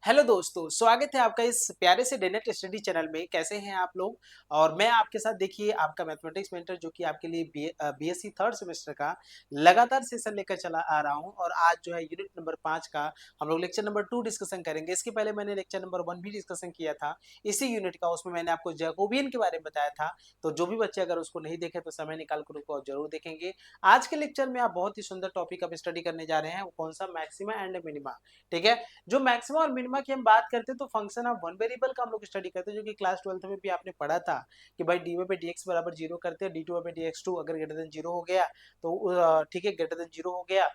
Hello दोस्तों, स्वागत है आपका इस प्यारे से डेनेट स्टडी चैनल में। कैसे हैं आप लोग? और मैं आपके साथ देखिए आपका मैथमेटिक्स मेंटर जो कि आपके लिए बीएससी थर्ड सेमेस्टर का लगातार सेशन लेकर चला आ रहा हूं। और आज जो है यूनिट नंबर 5 का हम लोग लेक्चर नंबर 2 डिस्कशन करेंगे। इसके पहले मैंने लेक्चर नंबर 1 भी डिस्कशन किया था इसी यूनिट का। उसमें मैंने आपको जैकोबियन के बारे में बताया था। तो जो भी बच्चे अगर उसको नहीं देखे तो समय निकाल कर उसको जरूर देखेंगे। आज के लेक्चर में आप बहुत ही सुंदर टॉपिक अब स्टडी करने जा रहे हैं। वो कौन सा? Maxima and minima. ठीक है। जो मैक्सिमा और मिनिमा की हम बात करते हैं तो फंक्शन ऑफ वन वेरिएबल का हम लोग स्टडी करते हैं, जो कि क्लास 12th में भी आपने पढ़ा था कि भाई dy पे dx बराबर 0 करते हैं, d2 पे dx2 अगर ग्रेटर देन 0 हो गया तो ठीक है, ग्रेटर देन 0 हो गया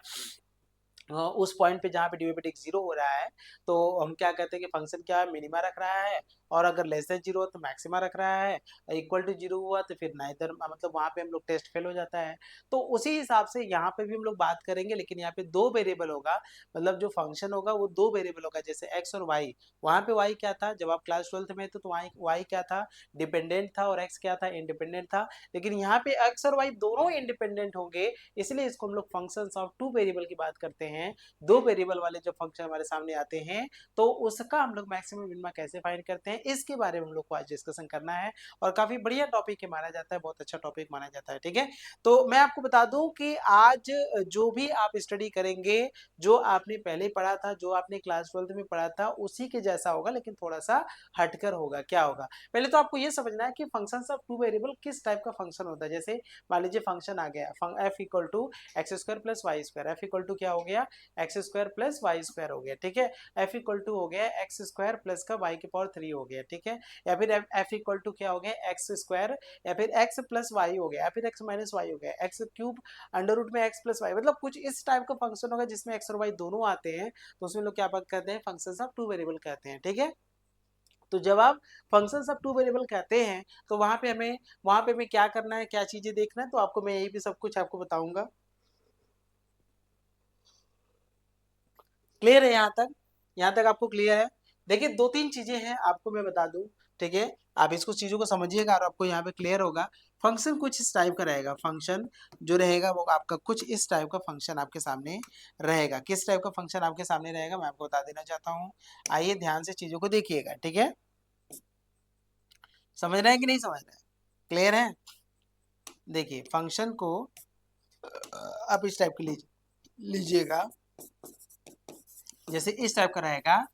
उस पॉइंट पे जहाँ पे dy पे dx 0 हो रहा है तो हम क्या कहते हैं कि फंक्शन क्या है? मिनिमा रख रहा है। और अगर लेस देन 0 तो मैक्सिमा रख रहा है। इक्वल टू 0 हुआ तो फिर नाइदर, मतलब वहां पे हम लोग टेस्ट फेल हो जाता है। तो उसी हिसाब से यहाँ पे भी हम लोग बात करेंगे, लेकिन यहाँ पे दो वेरिएबल होगा। मतलब जो फंक्शन होगा वो दो वेरिएबल होगा, जैसे x और y। वहां पे y क्या था जब आप क्लास 12th में थे? तो वहाँ y क्या था? डिपेंडेंट था। और x क्या था? इंडिपेंडेंट था। लेकिन यहाँ पे x और y दोनों इंडिपेंडेंट होंगे, इसलिए इसको हम लोग फंक्शंस ऑफ टू वेरिएबल की बात करते हैं। दो वेरिएबल वाले जो फंक्शन हमारे सामने आते हैं तो उसका हम लोग मैक्सिमम मिनिमा कैसे फाइंड करते हैं, इसके बारे में हम लोग को आज डिस्कशन करना है। और काफी बढ़िया टॉपिक है, माना जाता है, बहुत अच्छा टॉपिक माना जाता है। ठीक है। तो मैं आपको बता दूं कि आज जो भी आप स्टडी करेंगे, जो आपने पहले पढ़ा था, जो आपने क्लास 12th में पढ़ा था, उसी के जैसा होगा, लेकिन थोड़ा सा हटकर होगा। क्या होगा? पहले तो आपको ये समझना है कि फंक्शंस ऑफ टू वेरिएबल किस टाइप का फंक्शन होता है। जैसे मान लीजिए फंक्शन आ गया f equal to x square plus y square. F equal to क्या हो गया? X square plus y square हो गया। ठीक है। एफ इक्वल टू हो गया एक्स स्क्वायर प्लस का वाई की पावर 3 हो गया। ठीक है। या फिर एफ इक्वल टू क्या हो गया? एक्स स्क्वायर, या फिर एक्स प्लस वाई हो गया, या फिर एक्स माइनस वाई हो गया, एक्स क्यूब अंडर रूट में एक्स प्लस वाई। मतलब कुछ इस टाइप का फंक्शन होगा जिसमें एक्स और वाई दोनों आते हैं, तो उसमें लोग क्या बात करते हैं? फंक्शंस ऑफ टू वेरिएबल कहते हैं। ठीक है। तो जब आप फंक्शंस ऑफ टू वेरिएबल कहते हैं तो वहां पे हमें क्या करना है, क्या चीजें देखना है, तो आपको मैं यही भी सब कुछ आपको बताऊंगा। क्लियर है यहाँ तक? यहाँ तक आपको क्लियर है? देखिए दो तीन चीजें हैं, आपको मैं बता दूं। ठीक है। आप इसको चीजों को समझिएगा और आपको यहाँ पे क्लियर होगा। फंक्शन कुछ इस टाइप का रहेगा। फंक्शन जो रहेगा वो आपका कुछ इस टाइप का फंक्शन आपके सामने रहेगा। किस टाइप का फंक्शन आपके सामने रहेगा मैं आपको बता देना चाहता हूँ। आइए ध्यान से चीजों को देखिएगा। ठीक है। समझ रहे हैं कि नहीं समझ रहे हैं? क्लियर है? देखिए फंक्शन को आप इस टाइप के लीजिएगा। जैसे इस टाइप का रहेगा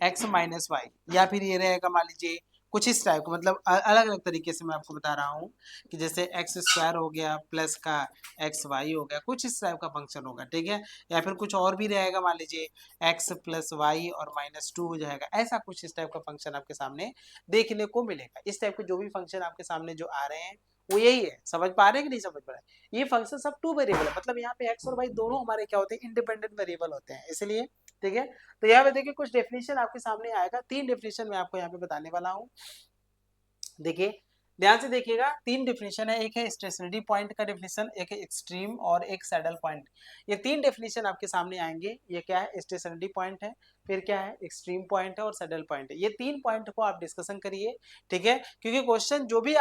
x माइनस वाई, या फिर ये रहेगा मान लीजिए कुछ इस टाइप का। मतलब अलग अलग तरीके से मैं आपको बता रहा हूँ कि जैसे एक्स स्क्वायर हो गया प्लस का एक्स वाई हो गया, कुछ इस टाइप का फंक्शन होगा। ठीक है। या फिर कुछ और भी रहेगा, मान लीजिए एक्स प्लस वाई और माइनस 2 हो जाएगा। ऐसा कुछ इस टाइप का फंक्शन आपके सामने देखने को मिलेगा। इस टाइप के जो भी फंक्शन आपके सामने जो आ रहे हैं वो यही है। समझ पा रहे हैं कि नहीं समझ पा रहे हैं? ये फंक्शन सब टू वेरिएबल है, मतलब यहाँ पे एक्स और वाई दोनों हमारे क्या होते हैं? इंडिपेंडेंट वेरिएबल होते हैं, इसलिए। ठीक है। तो यहाँ पे देखिए कुछ डेफिनेशन आपके सामने आएगा। तीन डेफिनेशन मैं आपको यहाँ पे बताने वाला हूँ। देखिए ध्यान से देखिएगा, तीन डेफिनेशन है। एक है स्टेशनरी पॉइंट का डेफिनेशन, एक है एक्सट्रीम और एक सैडल पॉइंट। ये तीन डेफिनेशन आपके सामने आएंगे। ये क्या है? स्टेशनरी पॉइंट है, फिर क्या है? एक्सट्रीम पॉइंट है, और सैडल पॉइंट है। ये तीन पॉइंट को आप डिस्कशन करिए। ठीक है। क्योंकि क्वेश्चन जो भी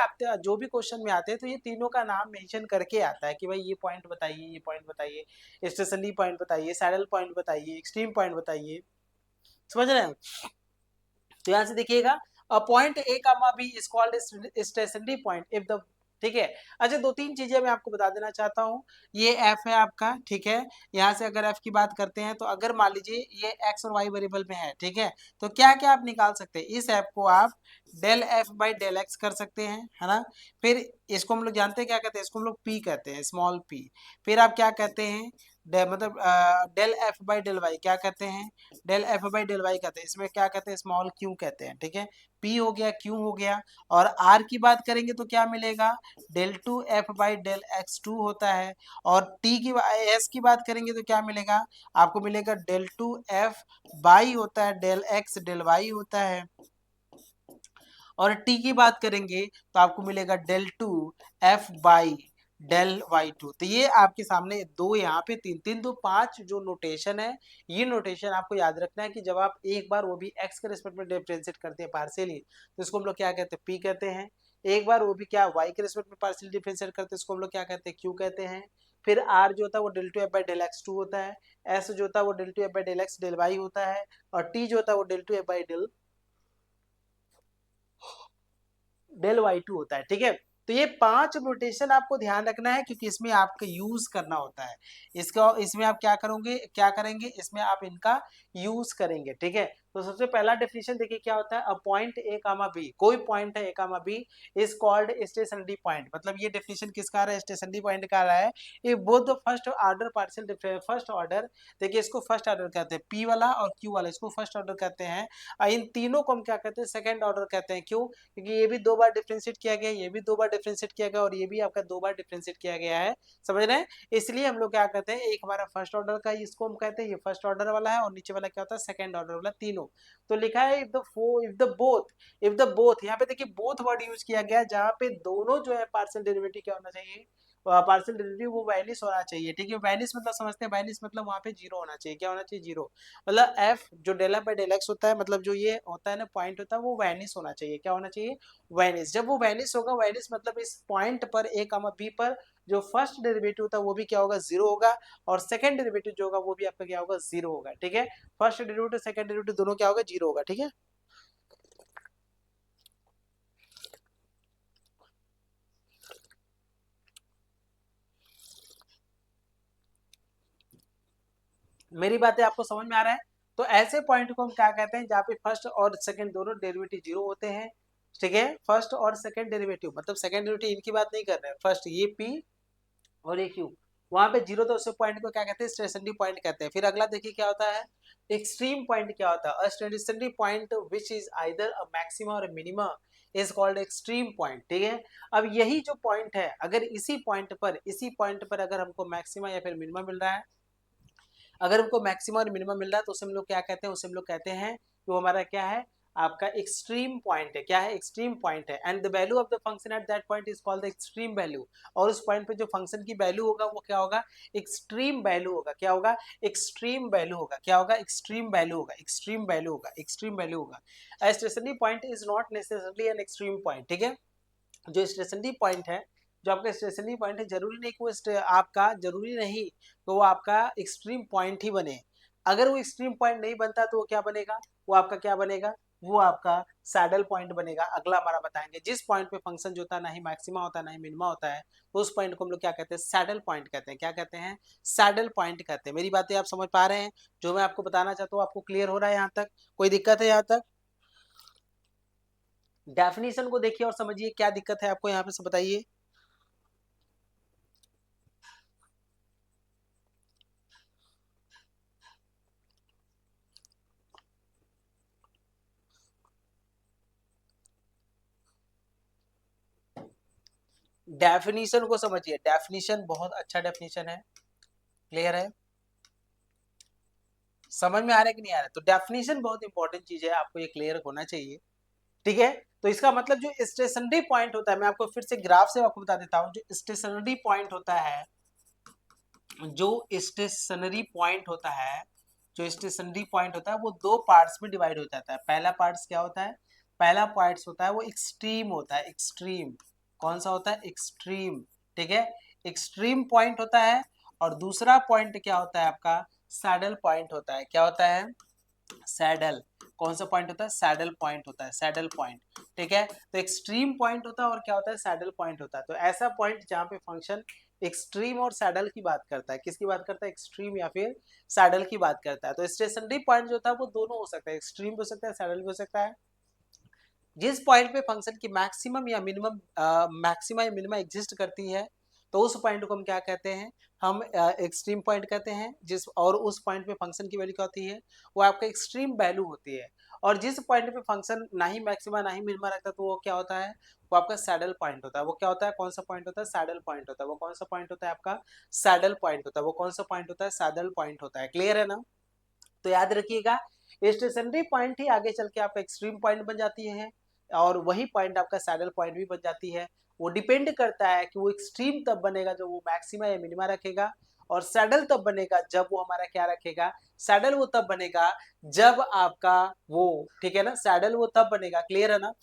क्वेश्चन में आते हैं तो ये तीनों का नाम मेंशन करके आता है कि भाई ये पॉइंट बताइए, ये पॉइंट बताइए, स्टेशनरी पॉइंट बताइए, सैडल पॉइंट बताइए, एक्सट्रीम पॉइंट बताइए। समझ रहे हैं? तो यहां से देखिएगा, point A comma B is called stationary point if the. ठीक है। अच्छा दो तीन चीजें मैं आपको बता देना चाहता हूँ। ये एफ है आपका। ठीक है। यहाँ से अगर एफ की बात करते हैं तो अगर मान लीजिए ये एक्स और वाई वेरिएबल में है, ठीक है, तो क्या क्या आप निकाल सकते हैं? इस एफ को आप del f by del x कर सकते हैं, है ना। फिर इसको हम लोग जानते हैं क्या कहते हैं? इसको हम लोग पी कहते हैं, स्मॉल पी। फिर आप क्या कहते हैं? मतलब del f by del y क्या कहते हैं? Del f by del y कहते हैं। इसमें क्या कहते हैं? स्मॉल क्यू कहते हैं। ठीक है। पी हो गया, क्यू हो गया। और आर की बात करेंगे तो क्या मिलेगा? Del two f by del x two होता है। और टी की एस की बात करेंगे तो क्या मिलेगा? आपको मिलेगा डेल टू एफ बाई होता है डेल एक्स डेल वाई होता है। और टी की बात करेंगे तो आपको मिलेगा del two f by del y two. तो ये आपके सामने दो, यहाँ पे तीन, तीन दो पांच जो नोटेशन है, ये नोटेशन आपको याद रखना है कि जब आप एक बार वो भी एक्स के रिस्पेक्ट में डिफरेंशिएट करते हैं पार्शियली, तो इसको हम लोग क्या कहते हैं? पी कहते हैं। एक बार वो भी क्या वाई के रिस्पेक्ट में पार्शियली डिफरेंशिएट करते हैं, इसको हम लोग क्या कहते हैं? क्यू कहते हैं। फिर आर जो होता है वो del two f by del x two होता है, एस जो होता है वो del two f by del x del y होता है, और टी जो होता है वो del two f by del y two होता है। ठीक है, तो ये 5 नोटेशन आपको ध्यान रखना है, क्योंकि इसमें आपको यूज करना होता है। इसमें आप क्या करेंगे, इसमें आप इनका यूज करेंगे। ठीक है, तो सबसे पहला डेफिनेशन देखिए क्या होता है, a point A comma B, कोई पॉइंट है A comma B is called stationary point. मतलब ये डेफिनेशन किसका आ रहा है, स्टेशनरी पॉइंट का आ रहा है। ये both first order partial first order, देखिए इसको फर्स्ट ऑर्डर कहते हैं, पी वाला और क्यू वाला इसको फर्स्ट ऑर्डर कहते हैं, और इन तीनों को हम क्या कहते हैं, सेकंड ऑर्डर कहते हैं। क्यों, क्योंकि ये भी 2 बार डिफरेंशिएट किया गया, ये भी 2 बार डिफरेंशिएट किया गया, और ये भी आपका 2 बार डिफरेंशिएट किया गया है। समझ रहे हैं, इसलिए हम लोग क्या कहते हैं, एक हमारा फर्स्ट ऑर्डर का इसको हम कहते हैं, ये फर्स्ट ऑर्डर वाला है, और नीचे वाला क्या होता है, सेकंड ऑर्डर वाला, तीनों। तो लिखा है इफ द बोथ, यहाँ पे देखिए बोथ वर्ड यूज किया गया, जहाँ पे दोनों जो है पार्शियल डेरिवेटिव क्या होना चाहिए, पार्शियल डेरिवेटिव वो वैनिश होना चाहिए। ठीक है, वैनिश मतलब समझते हैं, वैनिश मतलब वहाँ पे जीरो होना चाहिए। क्या होना चाहिए, जीरो। मतलब एफ जो del f by del x होता है, मतलब जो ये होता है ना पॉइंट होता है, वो वैनिश होना चाहिए। क्या होना चाहिए, वैनिश। जब वो वैनिश होगा, वैनिश मतलब इस पॉइंट पर ए कामा बी पर जो फर्स्ट डेरिवेटिव होता है वो भी क्या होगा, जीरो होगा, और सेकंड डेरिवेटिव जो होगा वो भी आपका क्या होगा, जीरो होगा। ठीक है, फर्स्ट डेरिवेटिव सेकंड डेरिवेटिव दोनों क्या होगा, जीरो होगा। ठीक है, मेरी बातें आपको समझ में आ रहा है। तो ऐसे पॉइंट को हम क्या कहते हैं, जहाँ पे फर्स्ट और सेकंड दोनों डेरिवेटिव जीरो होते हैं। ठीक है, फर्स्ट और सेकंड डेरिवेटिव, मतलब सेकंड डेरिवेटिव इनकी बात नहीं कर रहे हैं, फर्स्ट ये पी और ये क्यू, वहां पे जीरो, तो उस पॉइंट को क्या कहते हैं, स्टेशनरी पॉइंट कहते हैं। फिर अगला देखिए क्या होता है, एक्सट्रीम पॉइंट क्या होता है, stationary point which is either a maxima और minima is called extreme point. ठीक है, अब यही जो पॉइंट है, अगर इसी पॉइंट पर अगर हमको मैक्सिमा या फिर मिनिमा मिल रहा है, अगर हमको मैक्सिमम और मिनिमम मिल रहा है, तो उसे हम लोग क्या कहते हैं, उसे हम लोग कहते हैं कि वो हमारा क्या है, आपका एक्सट्रीम पॉइंट है। क्या है, एक्सट्रीम पॉइंट है, and the value of the function at that point is called the extreme value. और उस पॉइंट पे जो फंक्शन की वैल्यू होगा वो क्या होगा, एक्सट्रीम वैल्यू होगा। क्या होगा, एक्सट्रीम वैल्यू होगा। क्या होगा, एक्सट्रीम वैल्यू होगा, एक्सट्रीम वैल्यू होगा, एक्सट्रीम वैल्यू होगा। A stationary point is not necessarily an extreme point। ठीक है, जो स्टेशनरी पॉइंट है, जो आपका स्टेशनरी पॉइंट है, जरूरी नहीं कि वो आपका जरूरी नहीं तो वो आपका एक्सट्रीम पॉइंट ही बने। अगर वो एक्सट्रीम पॉइंट नहीं बनता तो वो क्या बनेगा, वो आपका क्या बनेगा, वो आपका सैडल पॉइंट बनेगा। अगला हमारा बताएंगे, जिस पॉइंट पे फंक्शन जो होता है ना ही मैक्सिमा होता है ना ही मिनिमा होता है, तो उस पॉइंट को हम लोग क्या कहते हैं, सैडल पॉइंट कहते हैं। क्या कहते हैं, सैडल पॉइंट कहते हैं। मेरी बातें आप समझ पा रहे हैं, जो मैं आपको बताना चाहता हूँ आपको क्लियर हो रहा है यहाँ तक, कोई दिक्कत है यहाँ तक? डेफिनेशन को देखिए और समझिए क्या दिक्कत है आपको यहाँ पे से बताइए। डेफिनेशन को समझिए, डेफिनेशन बहुत अच्छा डेफिनेशन है। क्लियर है, समझ में आ रहा है कि नहीं आ रहा है? तो डेफिनेशन बहुत इंपॉर्टेंट चीज है, आपको ये क्लियर होना चाहिए। ठीक है, तो इसका मतलब जो स्टेशनरी पॉइंट होता है, मैं आपको फिर से ग्राफ से आपको बता देता हूँ, जो स्टेशनरी पॉइंट होता है, जो स्टेशनरी पॉइंट होता है, जो स्टेशनरी पॉइंट होता है वो दो पार्ट्स में डिवाइड हो जाता है। पहला पार्ट्स क्या होता है, पहला पार्ट्स होता है वो एक्सट्रीम होता है, एक्सट्रीम। कौन सा होता है, एक्सट्रीम। ठीक है, एक्सट्रीम पॉइंट होता है, और दूसरा पॉइंट क्या होता है आपका, सैडल पॉइंट होता है। क्या होता है, सैडल। कौन सा पॉइंट होता है, सैडल पॉइंट होता है, सैडल पॉइंट। ठीक है, तो एक्सट्रीम पॉइंट होता है और क्या होता है, सैडल पॉइंट होता है। तो ऐसा पॉइंट जहाँ पे फंक्शन एक्सट्रीम और सैडल की बात करता है, किसकी बात करता है, एक्सट्रीम या फिर सैडल की बात करता है। तो स्टेशनरी पॉइंट जो होता है वो दोनों हो सकता है, एक्सट्रीम भी हो सकता है, सैडल भी हो सकता है। जिस पॉइंट पे फंक्शन की मैक्सिमम या मिनिमम मैक्सिमा या मिनिमा एग्जिस्ट करती है, तो उस पॉइंट को हम क्या कहते हैं, हम एक्सट्रीम पॉइंट कहते हैं। जिस और उस पॉइंट पे फंक्शन की वैल्यू क्या होती है, वो आपका एक्सट्रीम वैल्यू होती है। और जिस पॉइंट पे फंक्शन ना ही मैक्सिमा ना ही मिनिमा रखता, तो वो क्या होता है, वो आपका सैडल पॉइंट होता है। वो क्या होता है, कौन सा पॉइंट होता है, सैडल पॉइंट होता है। वो कौन सा पॉइंट होता है आपका, सैडल पॉइंट होता है। वो कौन सा पॉइंट होता है, सैडल पॉइंट होता है। क्लियर है ना? तो याद रखिएगा, स्टेशनरी पॉइंट ही आगे चल के आपका एक्सट्रीम पॉइंट बन जाती है, और वही पॉइंट आपका सैडल पॉइंट भी बन जाती है। वो डिपेंड करता है कि वो एक्सट्रीम तब बनेगा जब वो मैक्सिमा या मिनिमा रखेगा, और सैडल तब बनेगा जब वो हमारा क्या रखेगा, सैडल वो तब बनेगा जब आपका वो, ठीक है ना, सैडल वो तब बनेगा। क्लियर है ना?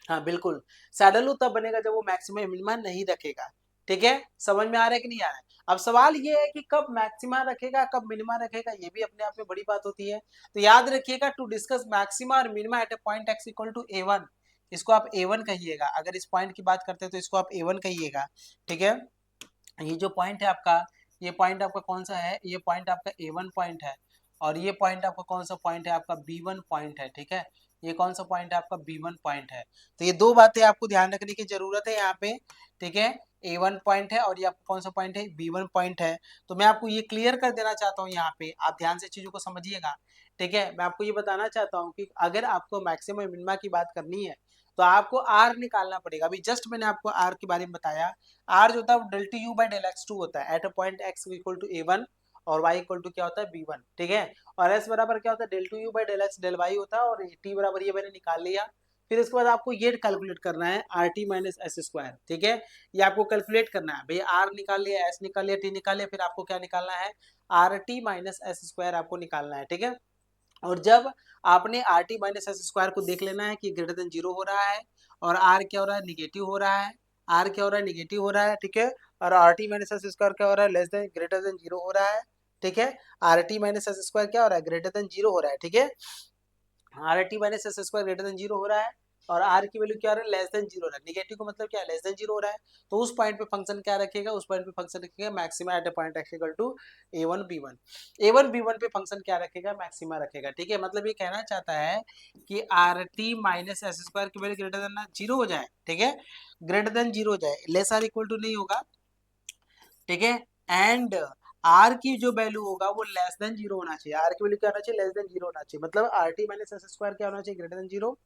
हाँ बिल्कुल, सैडल वो तब बनेगा जब वो मैक्सिमा या मिनिमा नहीं रखेगा। ठीक है, समझ में आ रहा है कि नहीं आ रहा है? अब सवाल ये है कि कब मैक्सिमा रखेगा कब मिनिमा रखेगा, ये भी अपने आप में बड़ी बात होती है। तो याद रखिएगा, टू डिस्कस मैक्सिमा और minima at a point x equal to a1, इसको आप a1 कहिएगा। अगर इस पॉइंट की बात करते हैं तो इसको आप a1 कहिएगा, ठीक है। ये जो पॉइंट है आपका, ये पॉइंट आपका कौन सा है, ये पॉइंट आपका A1 पॉइंट है, और ये पॉइंट आपका कौन सा पॉइंट है, आपका B1 पॉइंट है, ठीक है। ये कौन सा पॉइंट है, आपका B1 पॉइंट है। तो ये दो बातें आपको ध्यान रखने की जरूरत है यहाँ पे, ठीक है। A1 पॉइंट है और ये आपका कौन सा पॉइंट है, B1 पॉइंट है। तो मैं आपको ये क्लियर कर देना चाहता हूँ, यहाँ पे आप ध्यान से चीजों को समझिएगा, ठीक है। मैं आपको ये बताना चाहता हूँ कि अगर आपको मैक्सिमम मिनिमा की बात करनी है तो आपको आर निकालना पड़ेगा। अभी जस्ट मैंने आपको आर के बारे में बताया, आर जो होता है वो del T U by del x two होता है at a point x equal to A one, और वाई इक्वल टू क्या होता है B1, ठीक है। और एस बराबर क्या होता है, del two u by del x del y होता है, और टी बराबर ये मैंने निकाल लिया। फिर इसके बाद आपको ये कैलकुलेट करना है are T minus S square, ठीक है। ये आपको कैलकुलेट करना है भैया, आर निकाल लिया, एस निकाल लिया, टी निकाल लिया, फिर आपको क्या निकालना है, are T minus S square आपको निकालना है, ठीक है। और जब आपने are T minus S square को देख लेना है कि ग्रेटर देन जीरो हो रहा है, और आर क्या हो रहा है, निगेटिव हो रहा है, आर क्या हो रहा है, निगेटिव हो रहा है, ठीक है। और are T minus S square क्या हो रहा है, less than greater than zero हो रहा है, ठीक है। Are T minus S square क्या हो रहा है, ग्रेटर देन जीरो हो रहा है, ठीक है। Are T minus S square greater than zero हो रहा है, और आर की वैल्यू क्या हो रहा है, लेस देन जीरो हो रहा है। निगेटिव का मतलब क्या है, लेस देन जीरो हो रहा है। तो उस पॉइंट पे फंक्शन क्या रखेगा, उस पॉइंट पे फंक्शन रखेगा maxima at a point x equal to a1 b1। a1 b1 पे फंक्शन क्या रखेगा, मैक्सिमा रखेगा, ठीक है। मतलब ये कहना चाहता है कि are T minus S square की वैल्यू ग्रेटर देन जीरो हो जाए, ठीक है, ग्रेटर देन जीरो हो जाए, लेस आर इक्वल टू नहीं होगा, ठीक है। एंड आर की जो वैल्यू होगा वो लेस देन जीरो होना चाहिए, आर की वैल्यू क्या होना चाहिए, लेस देन जीरो होना चाहिए। मतलब are T minus S square क्या होना चाहिए, ग्रेटर देन जीरो,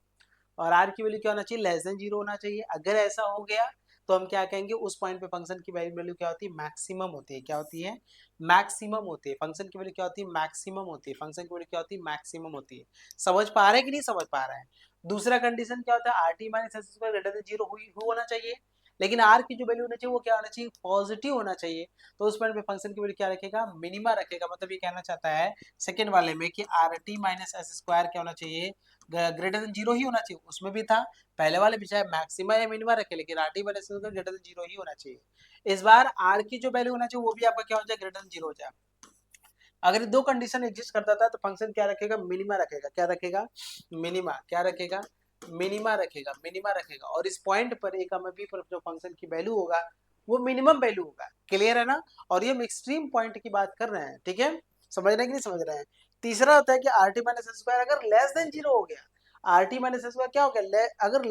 और आर की वैल्यू क्या होना चाहिए, लेस देन जीरो होना चाहिए। अगर ऐसा हो गया तो हम क्या कहेंगे, उस पॉइंट पे फंक्शन की वैल्यू क्या होती है, मैक्सिमम होती है। क्या होती है, मैक्सिमम होती है। फंक्शन की वैल्यू क्या होती है, मैक्सिमम होती है। फंक्शन की वैल्यू क्या होती है, मैक्सिमम होती है। समझ पा रहे हैं कि नहीं समझ पा रहे हैं? दूसरा कंडीशन क्या होता है, are T minus S square greater than zero होना चाहिए, लेकिन आर की जो वैल्यू होना चाहिए वो क्या होना चाहिए, पॉजिटिव होना चाहिए। तो उस पॉइंट पे फंक्शन की वैल्यू क्या रखेगा, मिनिमा रखेगा। मतलब ये कहना चाहता है सेकंड वाले में कि are T minus S square क्या होना चाहिए, ग्रेटर देन जीरो ही होना चाहिए। उसमें भी था पहले वाले भी, चाहे मैक्सिमा या मिनिमा रखे, लेकिन R T minus greater than zero ही होना चाहिए। इस बार आर की जो वैल्यू होना चाहिए वो भी आपका क्या हो जाए, ग्रेटर देन जीरो हो जाए। अगर दो कंडीशन एग्जिस्ट करता था तो फंक्शन क्या रखेगा, मिनिमा रखेगा। क्या रखेगा, मिनिमा। क्या रखेगा, मिनिमा रखेगा, मिनिमा रखेगा। और इस पॉइंट पर एक बी पर जो फंक्शन की वैल्यू होगा वो मिनिमम वैल्यू होगा। क्लियर है ना? और ये हम एक्सट्रीम पॉइंट की बात कर रहे हैं, ठीक है। समझ रहे हैं कि नहीं समझ रहे हैं? तीसरा होता है कि आर टी माइनस स्क्वायर अगर लेस देन जीरो हो गया, आर टी माइनस स्क्वायर क्या हो गया, अगर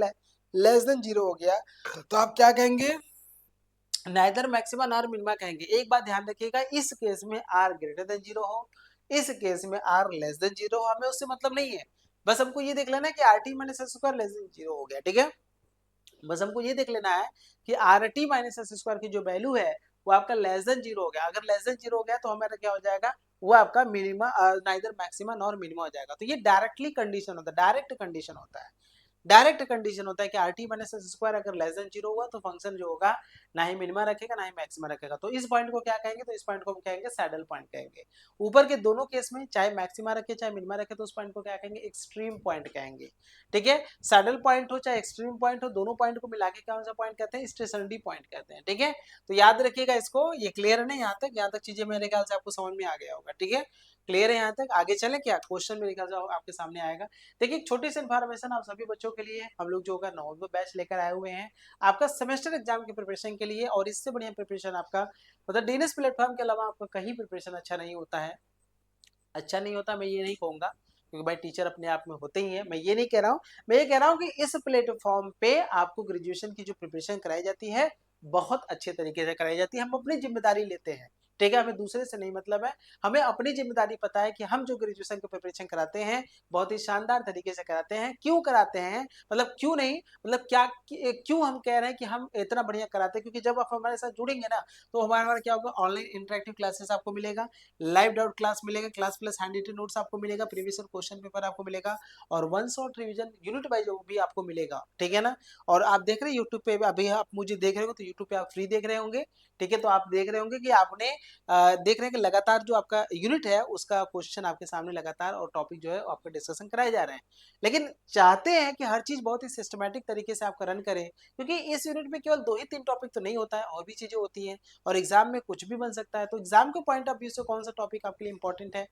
लेस देन जीरो हो गया तो आप क्या कहेंगे, नाइदर मैक्सिमा नॉर मिनिमा कहेंगे। एक बात ध्यान रखिएगा, इस केस में आर ग्रेटर देन जीरो हो, इस केस में आर लेस देन जीरो हो, हमें उससे मतलब नहीं है। बस हमको ये देख लेना है कि are T minus S square less than zero हो गया, ठीक है। बस हमको ये देख लेना है कि are T minus S square की जो वैल्यू है वो आपका लेस देन जीरो हो गया। अगर लेस देन जीरो हो गया तो हमारा क्या हो जाएगा, वो आपका minima, neither maxima nor minima हो जाएगा। तो ये डायरेक्टली कंडीशन होता है, डायरेक्ट कंडीशन होता है। डायरेक्ट कंडीशन होता है कि are T minus S square अगर लेस देन जीरो हुआ तो फंक्शन जो होगा ना ही मिनिमा रखेगा ना ही मैक्सिमा रखेगा। तो इस पॉइंट को क्या कहेंगे, तो इस पॉइंट को हम कहेंगे सैडल पॉइंट कहेंगे। ऊपर के दोनों केस में चाहे मैक्सिमा रखे चाहे मिनिमा रखे तो उस पॉइंट को क्या कहेंगे, एक्सट्रीम पॉइंट कहेंगे, ठीक है। सैडल पॉइंट हो चाहे एक्सट्रीम पॉइंट हो, दोनों पॉइंट को मिला के कौन सा पॉइंट कहते हैं, स्टेशनरी पॉइंट कहते हैं, ठीक है। तो याद रखिएगा इसको, ये क्लियर है ना? यहाँ तक चीजें मेरे ख्याल से आपको समझ में आ गया होगा, ठीक है। क्लियर है यहाँ तक? आगे चले क्या, क्वेश्चन मेरे ख्याल से आपके सामने आएगा। देखिए एक छोटी सी इन्फॉर्मेशन आप सभी बच्चों के लिए, हम लोग जो होगा नवोदय बैच लेकर आए हुए हैं आपका सेमेस्टर एग्जाम की प्रिपरेशन के लिए। और इससे बढ़िया प्रिपरेशन आपका मतलब डीएनएस प्लेटफॉर्म के अलावा आपका कहीं प्रिपरेशन अच्छा नहीं होता है। अच्छा नहीं होता मैं ये नहीं कहूंगा, क्योंकि भाई टीचर अपने आप में होते ही हैं, मैं ये नहीं कह रहा हूँ। मैं ये कह रहा हूँ कि इस प्लेटफॉर्म पे आपको ग्रेजुएशन की जो प्रिपरेशन कराई जाती है बहुत अच्छे तरीके से कराई जाती है। हम अपनी जिम्मेदारी लेते हैं, ठीक है। हमें दूसरे से नहीं मतलब है, हमें अपनी जिम्मेदारी पता है कि हम जो ग्रेजुएशन की प्रिपरेशन कराते हैं बहुत ही शानदार तरीके से कराते हैं। क्यों कराते हैं, मतलब क्यों नहीं, मतलब क्या क्यों हम कह रहे हैं कि हम इतना बढ़िया कराते हैं, क्योंकि जब आप हमारे साथ जुड़ेंगे ना तो हमारा क्या होगा, ऑनलाइन इंटरेक्टिव क्लासेस आपको मिलेगा, लाइव डाउट क्लास मिलेगा, class plus hand written notes आपको मिलेगा, प्रीवियस क्वेश्चन पेपर आपको मिलेगा, और one shot revision unit wise भी आपको मिलेगा, ठीक है ना। और आप देख रहे हैं यूट्यूब पे, अभी आप मुझे देख रहे हो तो यूट्यूब पे आप फ्री देख रहे होंगे, ठीक है। तो आप देख रहे होंगे कि आपने देख रहे हैं कि लगातार जो आपका यूनिट है उसका क्वेश्चन आपके सामने लगातार और टॉपिक जो है आपका डिस्कशन कराए जा रहे हैं, लेकिन चाहते हैं कि हर चीज बहुत ही सिस्टमेटिक तरीके से आपका रन करें, क्योंकि इस यूनिट में केवल 2 ही 3 टॉपिक तो नहीं होता है, और भी चीजें होती हैं और एग्जाम में कुछ भी बन सकता है। तो एग्जाम के पॉइंट ऑफ व्यू से कौन सा टॉपिक आपके लिए इंपॉर्टेंट है,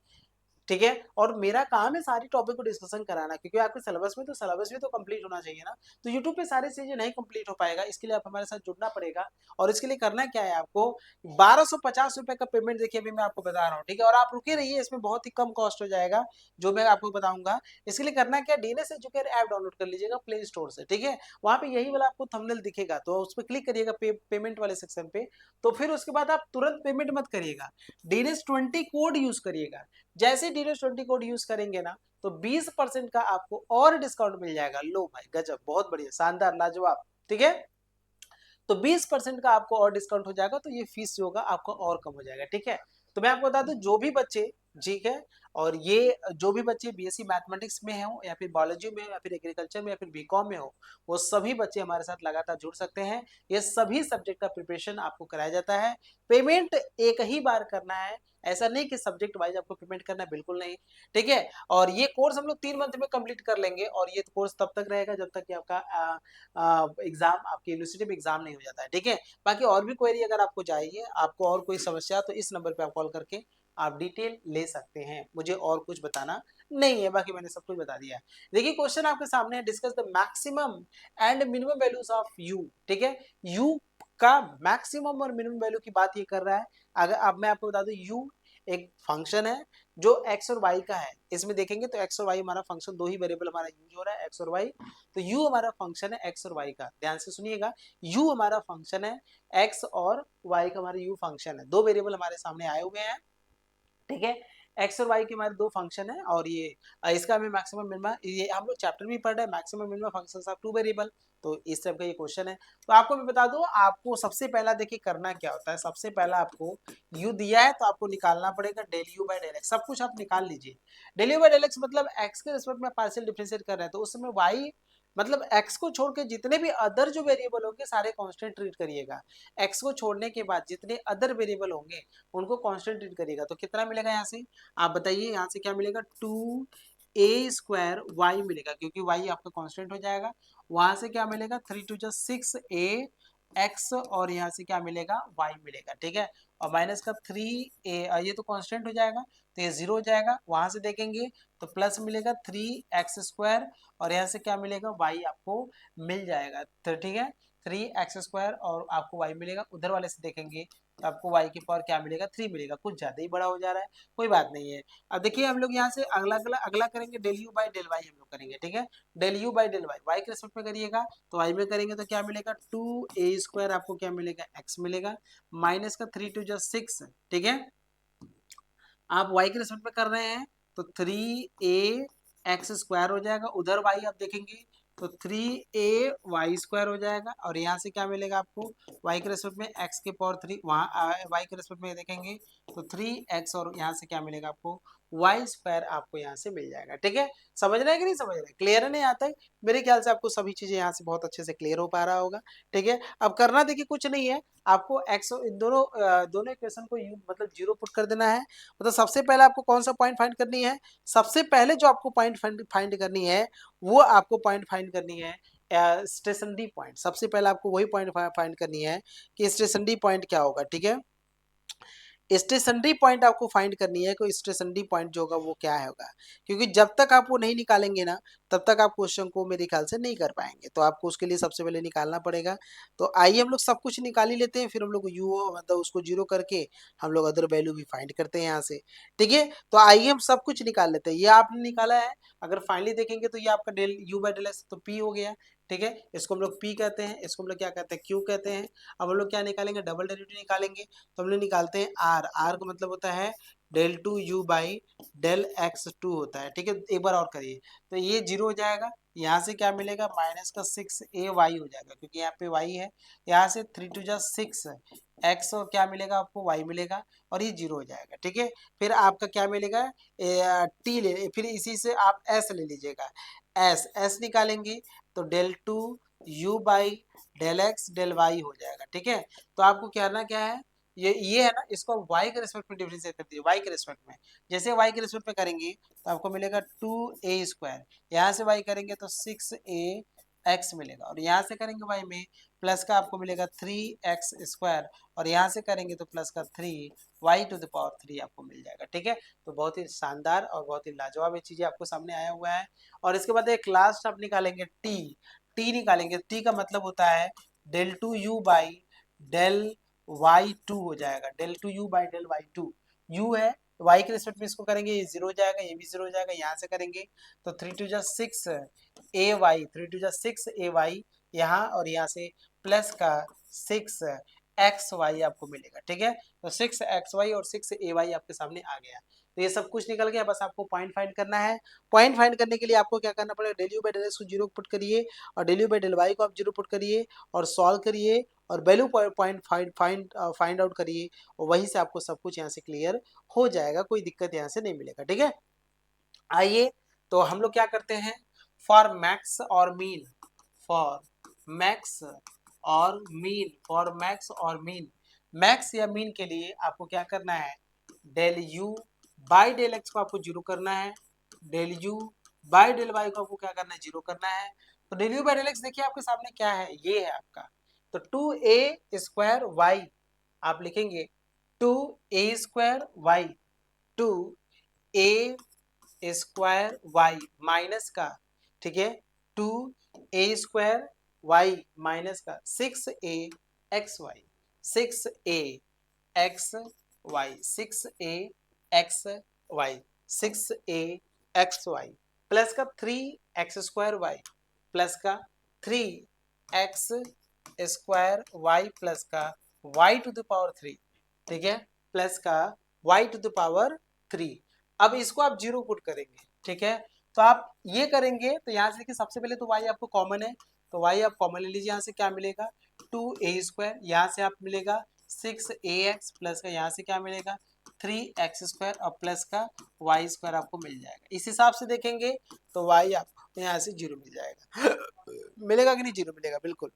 ठीक है। और मेरा काम है सारी टॉपिक को डिस्कशन कराना, क्योंकि आपके सिलेबस में तो सिलेबस भी तो कंप्लीट होना चाहिए ना। तो यूट्यूब पे सारी चीजें नहीं कंप्लीट हो पाएगा, इसके लिए आप हमारे साथ जुड़ना पड़ेगा। और इसके लिए करना क्या है आपको, 1250 रुपए का पेमेंट देखिए अभी मैं आपको बता रहा हूँ, ठीक है। और आप रुके रहिए, इसमें बहुत ही कम कॉस्ट हो जाएगा जो मैं आपको बताऊंगा। इसके लिए करना क्या, डीएनएस एजुकेटर ऐप डाउनलोड कर लीजिएगा प्ले स्टोर से, ठीक है। वहां पे यही वाला आपको थंबनेल दिखेगा, तो उस पर क्लिक करिएगा पेमेंट वाले सेक्शन पे। तो फिर उसके बाद आप तुरंत पेमेंट मत करिएगा, DNS20 कोड यूज करिएगा। जैसे DNS20 कोड यूज करेंगे ना, तो 20% का आपको और डिस्काउंट मिल जाएगा। लो भाई गजब, बहुत बढ़िया, शानदार, लाजवाब, ठीक है। तो 20% का आपको और डिस्काउंट हो जाएगा, तो ये फीस जो होगा आपको और कम हो जाएगा, ठीक है। तो मैं आपको बता दूं, जो भी बच्चे, ठीक है, और ये जो भी बच्चे बीएससी मैथमेटिक्स में हो या फिर बायोलॉजी में हो या फिर एग्रीकल्चर में या फिर बीकॉम में हो, वो सभी बच्चे हमारे साथ लगातार जुड़ सकते हैं। ये सभी सब्जेक्ट का प्रिपरेशन आपको कराया जाता है। पेमेंट एक ही बार करना है, ऐसा नहीं कि सब्जेक्ट वाइज आपको पेमेंट करना है, बिल्कुल नहीं, ठीक है। और ये कोर्स हम लोग 3 मंथ में कंप्लीट कर लेंगे, और ये कोर्स तब तक रहेगा जब तक कि आपका एग्जाम, आपकी यूनिवर्सिटी में एग्जाम नहीं हो जाता है, ठीक है। बाकी और भी क्वेरी अगर आपको चाहिए, आपको और कोई समस्या, तो इस नंबर पे आप कॉल करके आप डिटेल ले सकते हैं, मुझे और कुछ बताना नहीं है, बाकी मैंने सब कुछ बता दिया है। देखिए क्वेश्चन आपके सामने है, discuss the maximum and minimum values of you, ठीक है। यू का मैक्सिमम और मिनिमम वैल्यू की बात ये कर रहा है। अगर अब मैं आपको बता दूं, यू एक फंक्शन है जो x और y का है। इसमें देखेंगे तो x और y हमारा फंक्शन, 2 ही वेरिएबल हमारा यूज हो रहा है, x और y। तो u हमारा फंक्शन है x और y का, ध्यान से सुनिएगा, u हमारा फंक्शन है x और y का, हमारा u फंक्शन है, 2 वेरिएबल हमारे सामने आए हुए हैं, ठीक है। एक्स और वाई के हमारे 2 फंक्शन है, और ये इसका हमें मैक्सिमम मिनिमम, ये हम लोग चैप्टर में पढ़ रहे हैं, maximum minimum functions of 2 variable. तो इस टाइप का ये क्वेश्चन है। तो आपको मैं बता दूं, आपको सबसे पहला देखिए करना क्या होता है। सबसे पहला आपको यू दिया है तो आपको निकालना पड़ेगा del u by del x, सब कुछ आप निकाल लीजिए। Del u by del x मतलब एक्स के रिस्पेक्ट में पार्शियल डिफरेंशिएट कर रहे हैं, तो उस समय वाई मतलब x को छोड़ के जितने भी अदर जो वेरिएबल होंगे सारे कांस्टेंट ट्रीट करिएगा। x को छोड़ने के बाद जितने अदर वेरिएबल होंगे उनको कांस्टेंट ट्रीट करिएगा। तो कितना मिलेगा यहाँ से, आप बताइए, यहाँ से क्या मिलेगा, 2a² y मिलेगा, क्योंकि y आपका कांस्टेंट हो जाएगा। वहां से क्या मिलेगा, 3 2 6a x, और यहाँ से क्या मिलेगा, y मिलेगा, ठीक है। और माइनस का 3a, ये तो कांस्टेंट हो जाएगा, तो ये 0 हो जाएगा। वहां से देखेंगे तो प्लस मिलेगा 3x², और यहाँ से क्या मिलेगा, y आपको मिल जाएगा, तो ठीक है, 3x² और आपको y मिलेगा। उधर वाले से देखेंगे तो आपको y की पावर क्या मिलेगा, 3 मिलेगा, कुछ ज्यादा ही बड़ा हो जा रहा है, कोई बात नहीं है। अब देखिए हम लोग यहाँ से अगला करेंगे, del u by del y हम लोग करेंगे, ठीक है। Del u by del y, y के रेस्पेक्ट में करिएगा, तो वाई में करेंगे तो क्या मिलेगा, 2a² आपको क्या मिलेगा, x मिलेगा, माइनस का 3 2 6, ठीक है। आप y के रेस्पेक्ट में कर रहे हैं तो 3a x² हो जाएगा। उधर y आप देखेंगे तो 3a y² हो जाएगा, और यहाँ से क्या मिलेगा आपको, y के रेस्पेक्ट में x के पावर 3, वहाँ y के रेस्पेक्ट में देखेंगे तो 3x, और यहाँ से क्या मिलेगा आपको, y² आपको यहाँ से मिल जाएगा, ठीक है। समझ रहे हैं कि नहीं समझ रहे हैं, क्लियर है नहीं आता है, मेरे ख्याल से आपको सभी चीजें यहाँ से बहुत अच्छे से क्लियर हो पा रहा होगा, ठीक है। अब करना देखिए कुछ नहीं है, आपको x इन दोनों इक्वेशन को मतलब 0 पुट कर देना है। मतलब सबसे पहले आपको कौन सा पॉइंट फाइंड करनी है, सबसे पहले जो आपको पॉइंट फाइंड करनी है, वो आपको पॉइंट फाइंड करनी है स्टेशनरी पॉइंट। सबसे पहले आपको वही पॉइंट फाइंड करनी है कि स्टेशनरी पॉइंट क्या होगा, ठीक है। स्टेशनरी पॉइंट आपको फाइंड करनी है कि स्टेशनरी पॉइंट जो होगा वो क्या होगा, क्योंकि जब तक आप वो नहीं निकालेंगे ना, तब तक आप क्वेश्चन को मेरे ख्याल से नहीं कर पाएंगे। तो आपको उसके लिए सबसे पहले निकालना पड़ेगा। तो आइए हम लोग सब कुछ निकाल ही लेते हैं, फिर हम लोग यू मतलब उसको 0 करके हम लोग अदर वैल्यू भी फाइंड करते हैं यहाँ से, ठीक है। तो आइए हम सब कुछ निकाल लेते हैं। ये आपने निकाला है, अगर फाइनली देखेंगे तो ये आपका del u by del x तो p हो गया, ठीक है। इसको हम लोग p कहते हैं, इसको हम लोग क्या कहते हैं, q कहते हैं। अब हम लोग क्या निकालेंगे, डबल डेरिवेटिव निकालेंगे। तो हम लोग निकालते हैं r का मतलब होता है del 2u by del x2 होता है, ठीक है। एक बार और करिए, तो ये 0 हो जाएगा। यहाँ से क्या मिलेगा, माइनस का 6ay हो जाएगा, क्योंकि यहाँ पे y है। यहाँ से 3 2 6 x, और क्या मिलेगा आपको, y मिलेगा, और ये 0 हो जाएगा, ठीक है। फिर आपका क्या मिलेगा, t ले, फिर इसी से आप s ले लीजिएगा, s निकालेंगे तो del 2u by del x डेल y हो जाएगा, ठीक है। तो आपको करना क्या है, ये है ना, इसको y के रेस्पेक्ट में डिफरेंशिएट कर दीजिए, y के रेस्पेक्ट में। जैसे y के रेस्पेक्ट में करेंगे तो आपको मिलेगा 2a², यहाँ से y करेंगे तो 6ax मिलेगा, और यहाँ से करेंगे y में प्लस का आपको मिलेगा 3x², और यहाँ से करेंगे तो प्लस का 3y⁻³ आपको मिल जाएगा। ठीक है, तो बहुत ही शानदार और बहुत ही लाजवाब ये चीजें आपको सामने आया हुआ है। और इसके बाद एक लास्ट आप निकालेंगे टी निकालेंगे। टी का मतलब होता है del2u/del y2 हो जाएगा, del2u/del y2। u है, y के रिस्पेक्ट में इसको करेंगे, ये 0 हो जाएगा, ये भी 0 हो जाएगा, यहाँ से करेंगे तो 3×2=6ay, यहाँ और यहाँ से प्लस का 6xy आपको मिलेगा। ठीक है, तो 6xy और 6ay आपके सामने आ गया। तो ये सब कुछ निकल गया, बस आपको पॉइंट फाइंड करना है। पॉइंट फाइंड करने के लिए आपको क्या करना पड़ेगा, del u/del x को 0 पुट करिए, और del u/del y को आप 0 पुट करिए, और सॉल्व करिए, और वैल्यू पॉइंट फाइंड आउट करिए, और वहीं से आपको सब कुछ यहाँ से क्लियर हो जाएगा, कोई दिक्कत यहाँ से नहीं मिलेगा। ठीक है, आइए तो हम लोग क्या करते हैं, फॉर मैक्स और मीन, फॉर मैक्स और मीन, फॉर मैक्स और मीन, मैक्स या मीन के लिए आपको क्या करना है, del u/del x को आपको 0 करना है, del u/del y को आपको क्या करना है, 0 करना है। तो del u/del x देखिए आपके सामने क्या है, ये है आपका, तो 2a² y आप लिखेंगे 2a² y, 2a² y minus का, ठीक है, 2a² y माइनस का 6axy, 6axy, 6axy, 6axy plus का 3x² y प्लस का 3x² y प्लस का y⁻3, ठीक है, प्लस का y⁻3। अब इसको आप 0 पुट करेंगे। ठीक है, तो आप ये करेंगे तो यहाँ से देखिए, सबसे पहले तो y आपको कॉमन है, तो y आप कॉमन ले लीजिए, यहाँ से क्या मिलेगा 2a², यहाँ से आप मिलेगा 6ax, प्लस का यहाँ से क्या मिलेगा 3x² और प्लस का y² आपको मिल जाएगा। इस हिसाब से देखेंगे तो y आपको यहाँ से 0 मिल जाएगा। मिलेगा कि नहीं, 0 मिलेगा, बिल्कुल।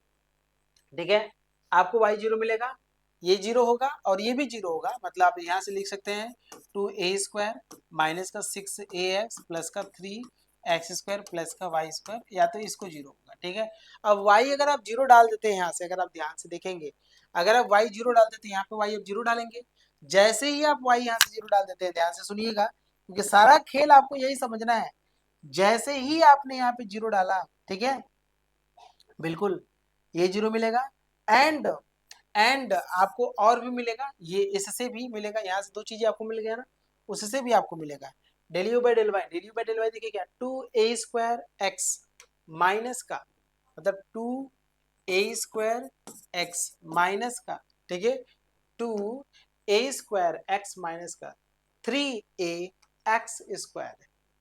ठीक है, आपको y 0 मिलेगा, ये 0 होगा और ये भी 0 होगा, मतलब आप यहाँ से लिख सकते हैं 2a² माइनस का 6ax प्लस का 3x² प्लस का y², या तो इसको 0 होगा। ठीक है, अब y अगर आप 0 डाल देते हैं, यहाँ से अगर आप ध्यान से देखेंगे, अगर आप y 0 डाल देते हैं, यहाँ पे y आप 0 डालेंगे, जैसे ही आप y यहाँ से 0 डाल देते हैं, ध्यान से सुनिएगा, क्योंकि सारा खेल आपको यही समझना है, जैसे ही आपने यहाँ पे 0 डाला, ठीक है, बिल्कुल ये 0 मिलेगा, एंड आपको और भी मिलेगा, ये इससे भी मिलेगा, यहाँ से दो चीजें आपको मिल गया ना, उससे भी आपको मिलेगा del u/del y, del u/del y देखिए क्या 2a² x माइनस का, मतलब 2a² x माइनस का, ठीक है, 2a² x माइनस का 3ax²,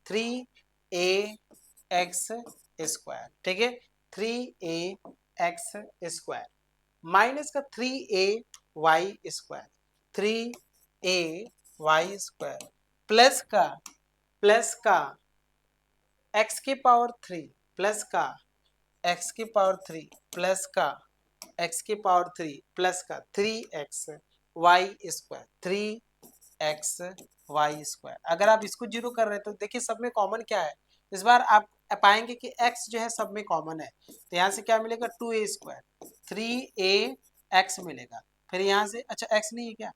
3ax², ठीक है, 3ax² माइनस का 3ay² 3ay² प्लस का x³ प्लस का x³ प्लस का x³ प्लस का 3xy²। अगर आप इसको 0 कर रहे हैं तो देखिए सब में कॉमन क्या है, इस बार आप पाएंगे कि x जो है सब में कॉमन है, तो यहाँ से क्या मिलेगा 2a², 3ax मिलेगा, फिर यहाँ से, अच्छा x नहीं है क्या,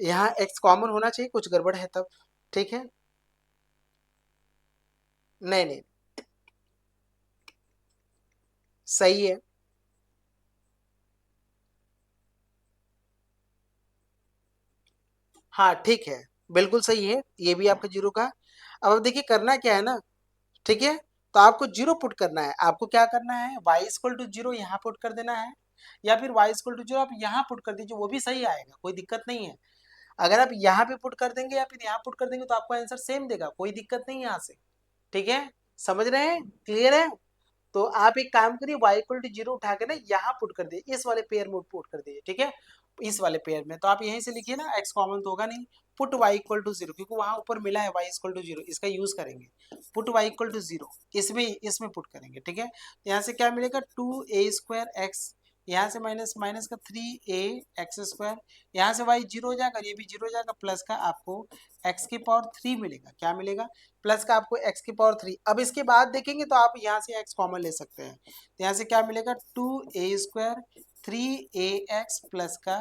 यहाँ x कॉमन होना चाहिए, कुछ गड़बड़ है तब। ठीक है, नहीं नहीं सही है, हाँ ठीक है, बिल्कुल सही है, ये भी आपका 0 का। अब देखिए करना क्या है ना, ठीक है, तो आपको 0 पुट करना है, आपको क्या करना है y=0 यहाँ पुट कर देना है, या फिर y=0 आप यहाँ पुट कर दीजिए, वो भी सही आएगा, कोई दिक्कत नहीं है। अगर आप यहाँ पे पुट कर देंगे या फिर यहाँ पुट कर देंगे तो आपको आंसर सेम देगा, कोई दिक्कत नहीं है यहाँ से। ठीक है, समझ रहे हैं, क्लियर है। तो आप एक काम करिए, y=0 उठा के ना यहाँ पुट कर दीजिए, इस वाले पेयर में पुट कर दीजिए, ठीक है, इस वाले पेयर में। तो आप यहीं से लिखिए ना, x कॉमन तो होगा नहीं, पुट y=0, क्योंकि वहां ऊपर मिला है y=0, इसका यूज करेंगे, पुट y=0, इसमें पुट करेंगे। ठीक है, यहाँ से क्या मिलेगा 2a² x यहाँ से माइनस माइनस का 3a x², यहाँ से y जीरो हो जाएगा, ये भी जीरो हो जाएगा, प्लस का आपको x⁻³ मिलेगा। क्या मिलेगा? प्लस का आपको x⁻³। अब इसके बाद देखेंगे तो आप यहाँ से x कॉमन ले सकते हैं, तो यहाँ से क्या मिलेगा 2a² 3ax प्लस का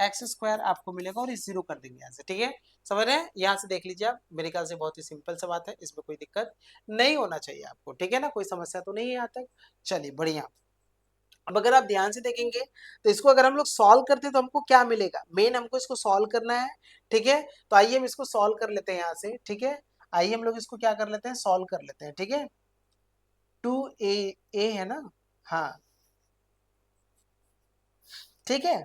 x² आपको मिलेगा, और इस जीरो कर देंगे यहाँ से। ठीक है, समझ रहे हैं? यहाँ से देख लीजिए आप, मेरे ख्याल से बहुत ही सिंपल सा बात है, इसमें कोई दिक्कत नहीं होना चाहिए आपको। ठीक है ना, कोई समस्या तो नहीं है यहाँ तक। चलिए बढ़िया। अब अगर आप ध्यान से देखेंगे तो इसको अगर हम लोग सॉल्व करते हैं तो हमको क्या मिलेगा, मेन हमको इसको सॉल्व करना है। ठीक है, तो आइए हम इसको सॉल्व कर लेते हैं यहाँ से। ठीक है, आइए हम लोग इसको क्या कर लेते हैं, सॉल्व कर लेते हैं। ठीक है, 2a है ना, हाँ ठीक है।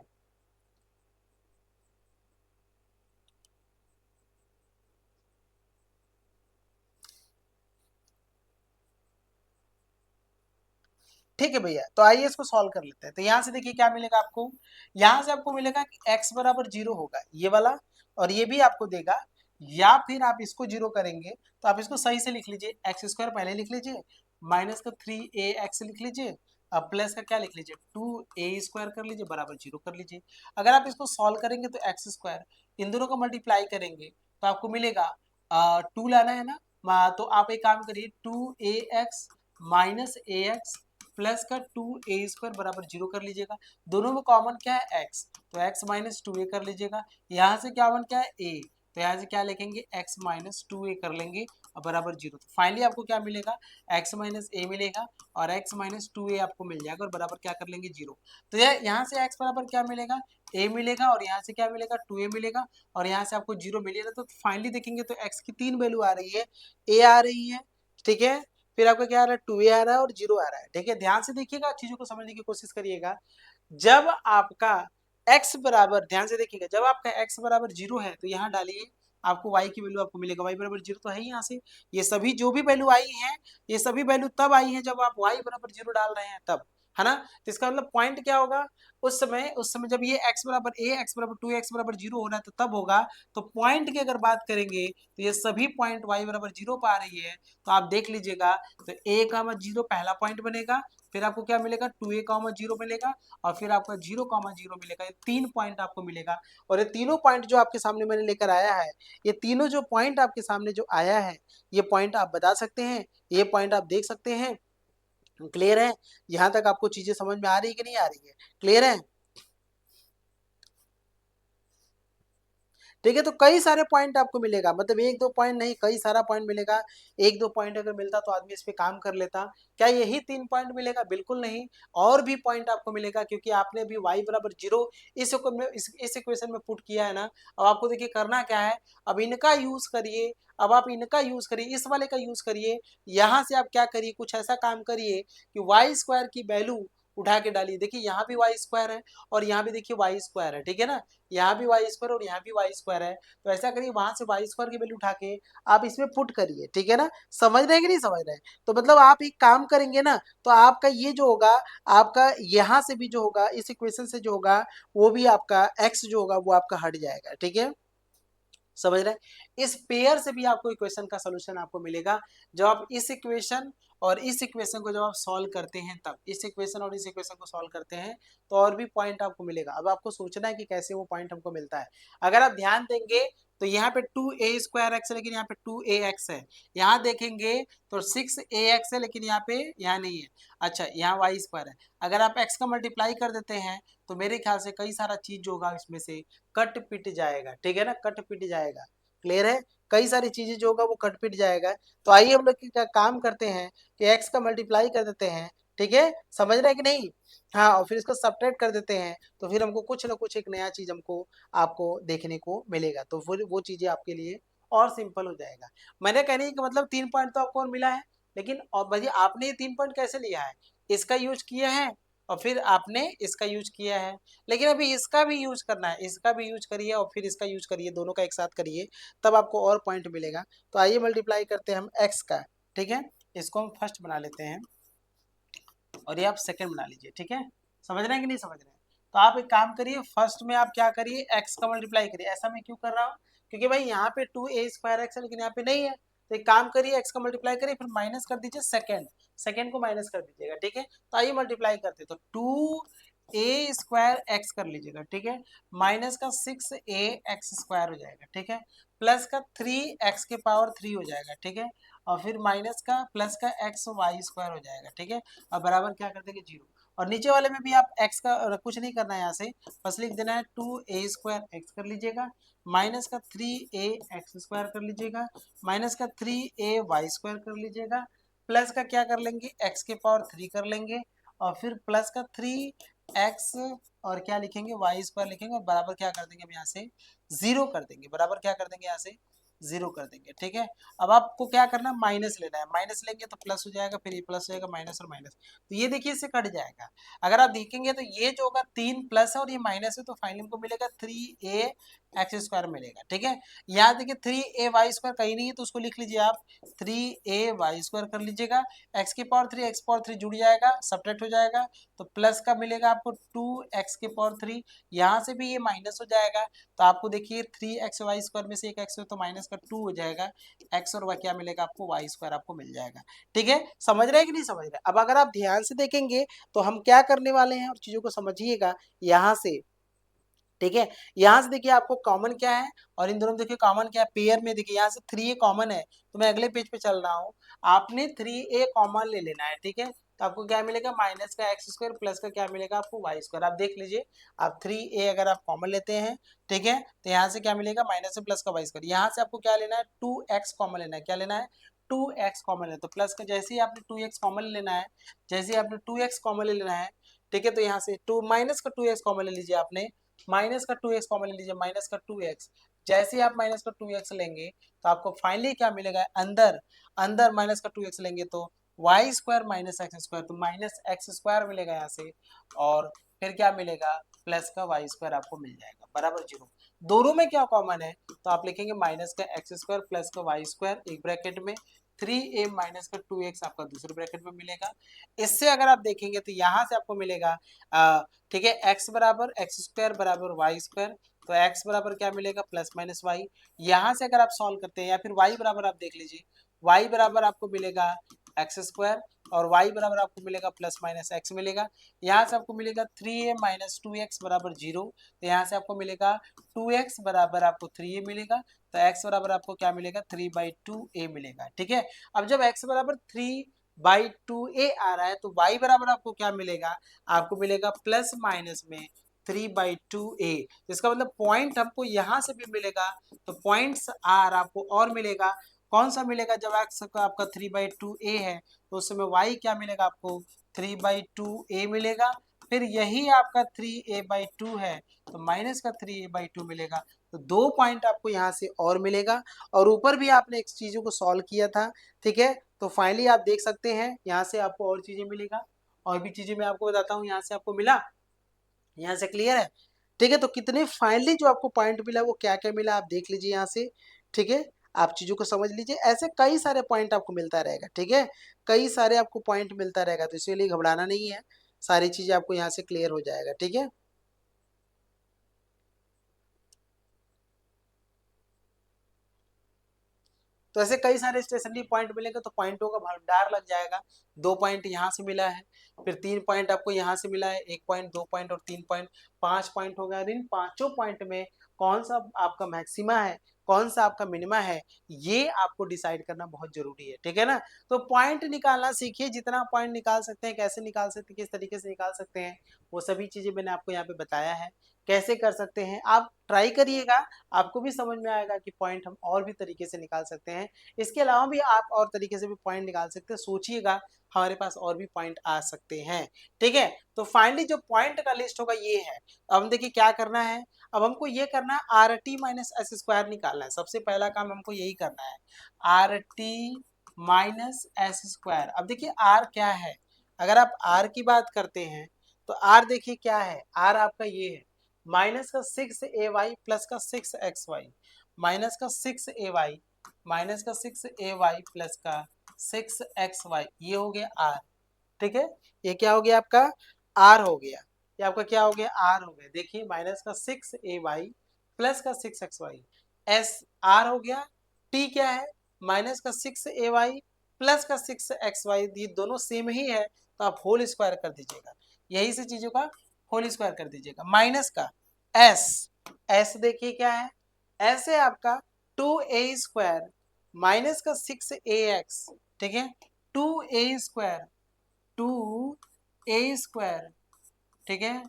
ठीक है भैया, तो आइए इसको सॉल्व कर लेते हैं। तो यहाँ से देखिए क्या मिलेगा आपको, यहाँ से आपको मिलेगा कि x बराबर 0 होगा ये वाला, और ये भी आपको देगा, या फिर आप इसको 0 करेंगे तो आप इसको सही से लिख लीजिए, x² पहले लिख लीजिए, माइनस का 3ax लिख लीजिए, अब प्लस का क्या लिख लीजिए 2a² कर लीजिए, बराबर 0 कर लीजिए। अगर आप इसको सॉल्व करेंगे तो x², इन दोनों को मल्टीप्लाई करेंगे तो आपको मिलेगा 2 लाना है ना, तो आप एक काम करिए 2ax माइनस ax प्लस का 2a² बराबर 0 कर लीजिएगा। दोनों में कॉमन क्या है x, तो x माइनस 2a कर लीजिएगा। यहाँ से क्या कॉमन क्या है a, तो यहाँ से क्या लिखेंगे x माइनस 2a कर लेंगे और बराबर 0। तो फाइनली आपको क्या मिलेगा, x माइनस a मिलेगा और x माइनस 2a आपको मिल जाएगा, और बराबर क्या कर लेंगे 0। तो यहाँ से x बराबर क्या मिलेगा, a मिलेगा, और यहाँ से क्या मिलेगा 2a मिलेगा, और यहाँ से आपको 0 मिलेगा। तो फाइनली देखेंगे तो x की 3 वैल्यू आ रही है, a आ रही है, ठीक है, फिर आपका क्या आ रहा है 2a आ रहा है और 0 आ रहा है। ठीक है, ध्यान से देखिएगा, चीजों को समझने की कोशिश करिएगा। जब आपका x बराबर, ध्यान से देखिएगा, जब आपका x बराबर 0 है तो यहाँ डालिए, आपको y की वैल्यू आपको मिलेगा, y बराबर 0 तो है ही यहाँ से। ये सभी जो भी वैल्यू आई है, ये सभी वैल्यू तब आई है जब आप y बराबर 0 डाल रहे हैं तब, है ना। तो इसका मतलब पॉइंट क्या होगा, उस समय जब ये x बराबर a, x बराबर 2, x बराबर 0 हो रहा है तो तब होगा। तो पॉइंट की अगर बात करेंगे तो ये सभी पॉइंट y बराबर 0 पर आ रही है, तो आप देख लीजिएगा, तो a का 0 पहला पॉइंट बनेगा, फिर आपको क्या मिलेगा 2a 0 मिलेगा, और फिर आपका 0,0 मिलेगा। ये 3 पॉइंट आपको मिलेगा, और ये तीनों पॉइंट जो आपके सामने मैंने लेकर आया है, ये तीनों जो पॉइंट आपके सामने जो आया है, ये पॉइंट आप बता सकते हैं, ये पॉइंट आप देख सकते हैं। क्लियर है? यहाँ तक आपको चीजें समझ में आ रही है कि नहीं आ रही है? क्लियर है? ठीक है, तो कई सारे पॉइंट आपको मिलेगा, मतलब एक दो पॉइंट नहीं, कई सारा पॉइंट मिलेगा। एक दो पॉइंट अगर मिलता तो आदमी इस पे काम कर लेता। क्या यही 3 पॉइंट मिलेगा? बिल्कुल नहीं, और भी पॉइंट आपको मिलेगा, क्योंकि आपने अभी y बराबर 0 इस इक्वेशन में पुट किया है ना। अब आपको देखिए करना क्या है, अब इनका यूज करिए, अब आप इनका यूज करिए, इस वाले का यूज करिए। यहाँ से आप क्या करिए, कुछ ऐसा काम करिए कि y² की वैल्यू उठा के डालिए। देखिए यहाँ भी y² है, और यहाँ भी देखिए y² है, ठीक है ना, यहाँ भी y² और यहाँ भी y² है। तो ऐसा करिए, वहां से y² की वैल्यू उठा के आप इसमें पुट करिए, ठीक है ना। समझ रहे हैं कि नहीं समझ रहे हैं? तो मतलब आप एक काम करेंगे ना, तो आपका ये जो होगा, आपका यहाँ से भी जो होगा, इस इक्वेशन से जो होगा, वो भी आपका x जो होगा वो आपका हट जाएगा। ठीक है, समझ रहे हैं? इस पेयर से भी आपको इक्वेशन का सोल्यूशन आपको मिलेगा। जब आप इस इक्वेशन और इस इक्वेशन को जब आप सॉल्व करते हैं, तब इस इक्वेशन और इस इक्वेशन को सॉल्व करते हैं तो और भी पॉइंट आपको मिलेगा। अब आपको सोचना है कि कैसे वो पॉइंट हमको मिलता है। अगर आप ध्यान देंगे तो यहाँ पे 2a² है, लेकिन यहाँ पे 2ax है। यहाँ देखेंगे तो 6ax है, लेकिन यहाँ नहीं है। अच्छा, यहाँ y² है। अगर आप x का मल्टीप्लाई कर देते हैं तो मेरे ख्याल से कई सारा चीज जो होगा इसमें से कट पिट जाएगा। ठीक है ना, कट पिट जाएगा। क्लियर है? कई सारी चीजें जो होगा वो कट पिट जाएगा। तो आइए हम लोग क्या काम करते हैं कि x का मल्टीप्लाई कर देते हैं। ठीक है, समझ रहे हैं कि नहीं? हाँ, और फिर इसको सब्ट्रैक्ट कर देते हैं, तो फिर हमको कुछ ना कुछ एक नया चीज हमको आपको देखने को मिलेगा। तो फिर वो चीजें आपके लिए और सिंपल हो जाएगा। मैंने कहने का मतलब 3 पॉइंट तो आपको और मिला है, लेकिन और भैया आपने ये 3 पॉइंट कैसे लिया है? इसका यूज किया है और फिर आपने इसका यूज किया है। लेकिन अभी इसका भी यूज करना है, इसका भी यूज करिए और फिर इसका यूज करिए, दोनों का एक साथ करिए, तब आपको और पॉइंट मिलेगा। तो आइए मल्टीप्लाई करते हैं हम x का। ठीक है, इसको हम फर्स्ट बना लेते हैं और ये आप सेकंड बना लीजिए। ठीक है, समझ रहे हैं कि नहीं समझ रहे हैं? तो आप एक काम करिए, फर्स्ट में आप क्या करिए, x का मल्टीप्लाई करिए। ऐसा मैं क्यों कर रहा हूँ, क्योंकि भाई यहाँ पे 2a² x है, लेकिन यहाँ पे नहीं है। तो एक काम करिए, x का मल्टीप्लाई करिए, फिर माइनस कर दीजिए सेकंड, सेकंड को माइनस कर दीजिएगा। ठीक है, तो आइए मल्टीप्लाई करते हैं। तो ए स्क्वायर एक्स कर लीजिएगा, ठीक है, माइनस का 6a एक्स स्क्वायर हो जाएगा, ठीक है, प्लस का 3x के पावर 3 हो जाएगा, ठीक है, और फिर माइनस का प्लस का एक्स वाई स्क्वायर हो जाएगा, ठीक है, और बराबर क्या कर देंगे 0। और नीचे वाले में भी आप x का कुछ नहीं करना है, यहाँ से बस लिख देना है 2a स्क्वायर एक्स कर लीजिएगा, माइनस का 3a एक्स स्क्वायर कर लीजिएगा, माइनस का 3a वाई स्क्वायर कर लीजिएगा, प्लस का क्या कर लेंगे x के पावर 3 कर लेंगे, और फिर प्लस का 3x और क्या लिखेंगे वाई स्क्वायर लिखेंगे, और बराबर क्या कर देंगे हम यहाँ से 0 कर देंगे, बराबर क्या कर देंगे यहाँ से 0 कर देंगे, ठीक है। अब आपको क्या करना है, माइनस लेना है, माइनस लेंगे तो प्लस हो जाएगा, फिर ये प्लस हो जाएगा, माइनस और माइनस, तो ये देखिए इससे कट जाएगा। अगर आप देखेंगे तो ये जो होगा 3 प्लस है और ये माइनस है, तो फाइनली हमको मिलेगा 3a एक्स स्क्वायर मिलेगा, ठीक है। यहाँ देखिए 3a वाई स्क्वायर कहीं नहीं है, तो उसको लिख लीजिए आप 3a वाई स्क्वायर कर लीजिएगा, एक्स की पावर 3 एक्स पावर 3 जुड़ जाएगा, सब्ट्रैक्ट हो जाएगा, तो प्लस का मिलेगा आपको 2x के पावर 3, यहाँ से भी ये माइनस हो जाएगा, तो आपको देखिए 3x वाई स्क्वायर में से एक x है तो माइनस का 2 हो जाएगा, x और y क्या मिलेगा आपको वाई स्क्वायर आपको मिल जाएगा, ठीक है। समझ रहे हैं कि नहीं समझ रहे? अब अगर आप ध्यान से देखेंगे तो हम क्या करने वाले हैं और चीजों को समझिएगा यहाँ से, ठीक है। यहाँ से देखिए आपको कॉमन क्या है और इन दोनों देखिए कॉमन क्या है, पेयर में देखिए यहाँ से 3a कॉमन है, तो मैं अगले पेज पे चल रहा हूँ, आपने 3a कॉमन ले लेना है, ठीक है, तो आपको क्या मिलेगा माइनस का एक्स स्क्वायर प्लस का क्या मिलेगा आपको वाई स्क्वायर। आप देख लीजिए, आप 3a अगर आप कॉमन लेते हैं, ठीक है, तो यहाँ से क्या मिलेगा माइनस से प्लस का वाई स्क्वायर, यहाँ से आपको क्या लेना है 2x कॉमन लेना है, क्या लेना है 2x कॉमन लेना है, तो प्लस का जैसे ही आपने 2x कॉमन लेना है, जैसे ही आपने 2x कॉमन ले लेना है, ठीक है, तो यहाँ से 2 माइनस का 2x कॉमन ले लीजिए आपने, माइनस का 2x कॉमन ले लीजिए, माइनस का 2x, जैसे ही आप माइनस का 2x लेंगे तो आपको फाइनली क्या मिलेगा, अंदर अंदर माइनस का 2x लेंगे तो y square minus x square, तो माइनस एक्स स्क्वायर मिलेगा यहाँ से, और फिर क्या मिलेगा प्लस का वाई स्क्वायर आपको मिल जाएगा बराबर 0। दोनों में क्या कॉमन है, तो आप लिखेंगे माइनस का एक्स स्क्वायर प्लस का वाई स्क्वायर एक ब्रैकेट में, 3a माइनस का 2x आपका दूसरे ब्रैकेट में मिलेगा। इससे अगर आप देखेंगे तो यहाँ से आपको मिलेगा ठीक है, x बराबर एक्स स्क्वायर बराबर वाई स्क्वायर, तो x बराबर क्या मिलेगा प्लस माइनस वाई। यहाँ से अगर आप सॉल्व करते हैं या फिर y बराबर आप देख लीजिए, y बराबर आपको मिलेगा एक्स स्क्वायर और y बराबर आपको मिलेगा प्लस माइनस एक्स मिलेगा। यहाँ से आपको मिलेगा 3a माइनस 2x बराबर 0, तो यहाँ से आपको मिलेगा 2x बराबर आपको 3a मिलेगा, तो x बराबर आपको क्या मिलेगा 3/2a मिलेगा, ठीक है। अब जब x बराबर 3/2a आ रहा है तो y बराबर आपको क्या मिलेगा, आपको मिलेगा प्लस माइनस में 3/2a, इसका मतलब पॉइंट हमको यहाँ से भी मिलेगा, तो पॉइंट्स आर आपको और मिलेगा, कौन सा मिलेगा जब x का आपका 3/2a है, तो उस समय y क्या मिलेगा आपको 3/2a मिलेगा, फिर यही आपका 3a/2 है तो माइनस का 3a/2 मिलेगा, तो 2 पॉइंट आपको यहाँ से और मिलेगा। और ऊपर भी आपने एक चीजों को सॉल्व किया था, ठीक है, तो फाइनली आप देख सकते हैं यहाँ से आपको और चीजें मिलेगा, और भी चीजें मैं आपको बताता हूँ यहाँ से आपको मिला, यहाँ से क्लियर है, ठीक है। तो कितने फाइनली जो आपको पॉइंट मिला वो क्या क्या मिला आप देख लीजिए यहाँ से, ठीक है, आप चीजों को समझ लीजिए, ऐसे कई सारे पॉइंट आपको मिलता रहेगा, ठीक है, कई सारे आपको पॉइंट मिलता रहेगा, तो इसीलिए घबराना नहीं है, सारी चीजें आपको यहाँ से क्लियर हो जाएगा, ठीक है। तो ऐसे कई सारे स्टेशनरी पॉइंट मिलेंगे तो पॉइंटों का भंडार लग जाएगा। 2 पॉइंट यहाँ से मिला है, फिर 3 पॉइंट आपको यहाँ से मिला है, 1 पॉइंट 2 पॉइंट और 3 पॉइंट, 5 पॉइंट हो गया। इन पांचों पॉइंट में कौन सा आपका मैक्सिमा है, कौन सा आपका मिनिमा है, ये आपको डिसाइड करना बहुत जरूरी है, ठीक है ना। तो पॉइंट निकालना सीखिए, जितना पॉइंट निकाल सकते हैं, कैसे निकाल सकते हैं, किस तरीके से निकाल सकते हैं, वो सभी चीजें मैंने आपको यहाँ पे बताया है, कैसे कर सकते हैं आप ट्राई करिएगा, आपको भी समझ में आएगा कि पॉइंट हम और भी तरीके से निकाल सकते हैं। इसके अलावा भी आप और तरीके से भी पॉइंट निकाल सकते हैं, सोचिएगा हमारे पास और भी पॉइंट आ सकते हैं, ठीक है। तो फाइनली जो पॉइंट का लिस्ट होगा ये है। अब हम देखिए क्या करना है, अब हमको ये करना है are T minus S square निकालना है, सबसे पहला काम हमको यही करना है, are T minus S square. अब देखिए आर क्या है, अगर आप आर की बात करते हैं तो आर देखिए क्या है, आर आपका ये है माइनस का 6ay प्लस का 6xy, माइनस का 6ay माइनस का 6ay प्लस का 6xy, ये हो गया आर, ठीक है, ये क्या हो गया आपका आर हो गया, ये आपका क्या हो गया आर हो गया। देखिए माइनस का 6ay प्लस का 6xy, एस आर हो गया, टी क्या है माइनस का 6ay प्लस का 6xy, ये दोनों सेम ही है तो आप होल स्क्वायर कर दीजिएगा, यही से चीजों का होल स्क्वायर कर दीजिएगा, माइनस का एस, एस देखिए क्या है, एस है आपका 2a² माइनस का 6ax, ठीक है, 2a², 2a², ठीक है,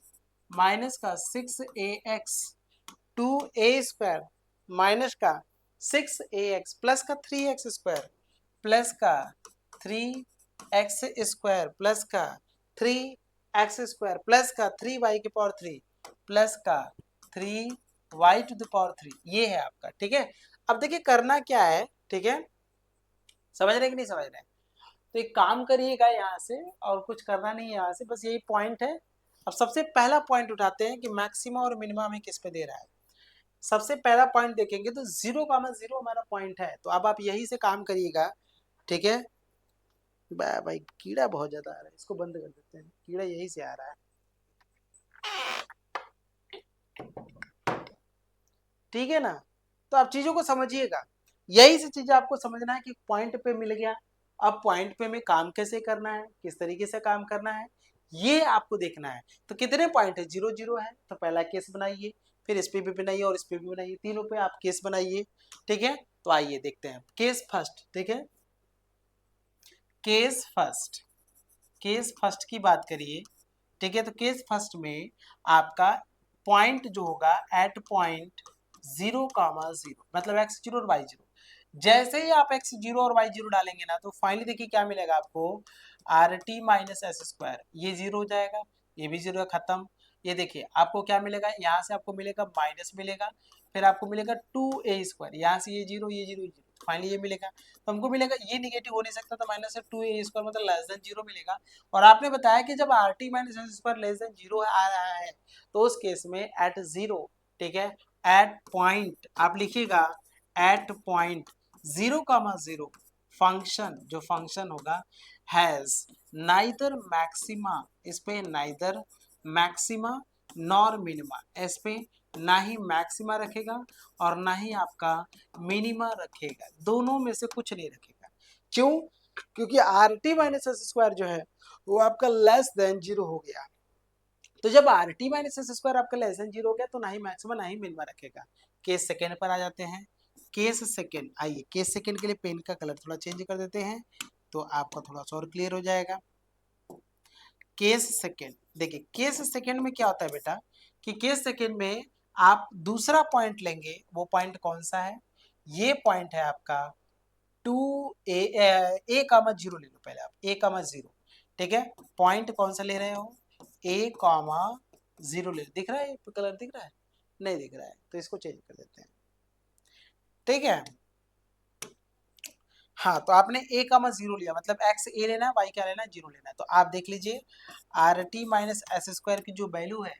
माइनस का 6ax, 2a² माइनस का 6ax प्लस का 3x² प्लस का 3x² प्लस का 3x² प्लस का 3y³ प्लस का 3y³, ये है आपका, ठीक है। अब देखिए करना क्या है, ठीक है, समझ रहे कि नहीं समझ रहे? तो एक काम करिएगा यहाँ से, और कुछ करना नहीं है यहाँ से, बस यही पॉइंट है। अब सबसे पहला पॉइंट उठाते हैं कि मैक्सिमा और मिनिमा हमें किस पे दे रहा है। सबसे पहला पॉइंट देखेंगे तो 0,0 हमारा पॉइंट है, तो अब आप यही से काम करिएगा, ठीक है। भाई कीड़ा बहुत ज्यादा आ रहा है, इसको बंद कर देते हैं, कीड़ा यही से आ रहा है, ठीक है ना। तो आप चीजों को समझिएगा, यही से चीजें आपको समझना है कि पॉइंट पे मिल गया, अब पॉइंट पे में काम कैसे करना है, किस तरीके से काम करना है, ये आपको देखना है। तो कितने पॉइंट है, 0 0 है, तो पहला केस बनाइए, फिर इस पे भी बनाइए और इस पे भी बनाइए, तीनों पे आप केस बनाइए, ठीक है। तो आइए देखते हैं केस फर्स्ट, ठीक है, केस फर्स्ट, केस फर्स्ट की बात करिए, ठीक है। तो केस फर्स्ट में आपका पॉइंट जो होगा एट पॉइंट 0,0, मतलब x0 और y0, जैसे ही आप x0 और y0 डालेंगे ना, तो फाइनली देखिए क्या मिलेगा आपको, RT माइनस s², ये 0 हो जाएगा, ये भी 0 है, खत्म। ये देखिए आपको क्या मिलेगा, यहाँ से आपको मिलेगा माइनस मिलेगा, फिर आपको मिलेगा 2a², यहाँ से ये 0 ये 0 फाइनली ये मिलेगा। तो हमको मिलेगा, ये निगेटिव हो नहीं सकता, तो माइनस 2a² मतलब लेस देन 0 मिलेगा। और आपने बताया कि जब RT minus s² less than 0 आ रहा है, तो उस केस में एट 0, ठीक है, एट पॉइंट आप लिखिएगा, एट पॉइंट 0,0 फंक्शन, जो फंक्शन होगा हैज नाइदर मैक्सिमा, इस पे नाइदर मैक्सिमा नॉर मिनिमा, इस पे ना ही मैक्सिमा रखेगा और ना ही आपका मिनिमा रखेगा, दोनों में से कुछ नहीं रखेगा। क्यों? क्योंकि RT माइनस s² जो है वो आपका लेस देन 0 हो गया। तो जब RT माइनस s² आपका लेस देन 0 हो गया, तो ना ही मैक्सिमा ना ही मिनिमा रखेगा। केस सेकेंड पर आ जाते हैं, केस सेकेंड, आइए केस सेकेंड के लिए पेन का कलर थोड़ा चेंज कर देते हैं, तो आपका थोड़ा सा और क्लियर हो जाएगा। केस सेकेंड, देखिए केस सेकेंड में क्या होता है बेटा, कि केस सेकेंड में आप दूसरा पॉइंट लेंगे, वो पॉइंट कौन सा है, ये पॉइंट है आपका 2a,0 ले लो पहले आप, a,0, ठीक है। पॉइंट कौन सा ले रहे हो, a,0 ले, दिख रहा है कलर, दिख रहा है, नहीं दिख रहा है, तो इसको चेंज कर देते हैं, ठीक है। हाँ, तो आपने a,0 लिया, मतलब x a लेना है, y क्या लेना है, 0 लेना है। तो आप देख लीजिए RT माइनस s² की जो वैल्यू है,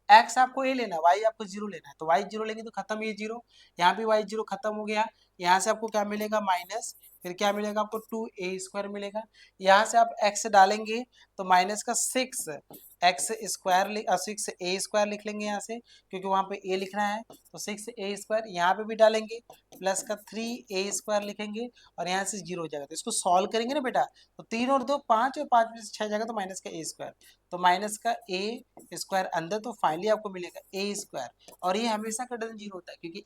x आपको a लेना है, y आपको 0 लेना है, तो y 0 लेंगे तो खत्म, ये 0, यहाँ भी y 0 खत्म हो गया। यहाँ से आपको क्या मिलेगा, माइनस, फिर क्या मिलेगा आपको 2a² मिलेगा। यहाँ से आप x डालेंगे तो माइनस का 6x² लिख लेंगे यहाँ से, क्योंकि वहाँ पे a लिखना है, तो 6a², यहाँ पे भी डालेंगे प्लस का 3a² लिखेंगे, और यहाँ से 0 हो जाएगा। तो इसको सॉल्व करेंगे ना बेटा, तो 3 और 2 5, और 5 में से 6 जाएगा, तो माइनस का a², तो माइनस का a² अंदर, तो फाइनली आपको मिलेगा a², और ये हमेशा ग्रेटर देन 0 होता है, क्योंकि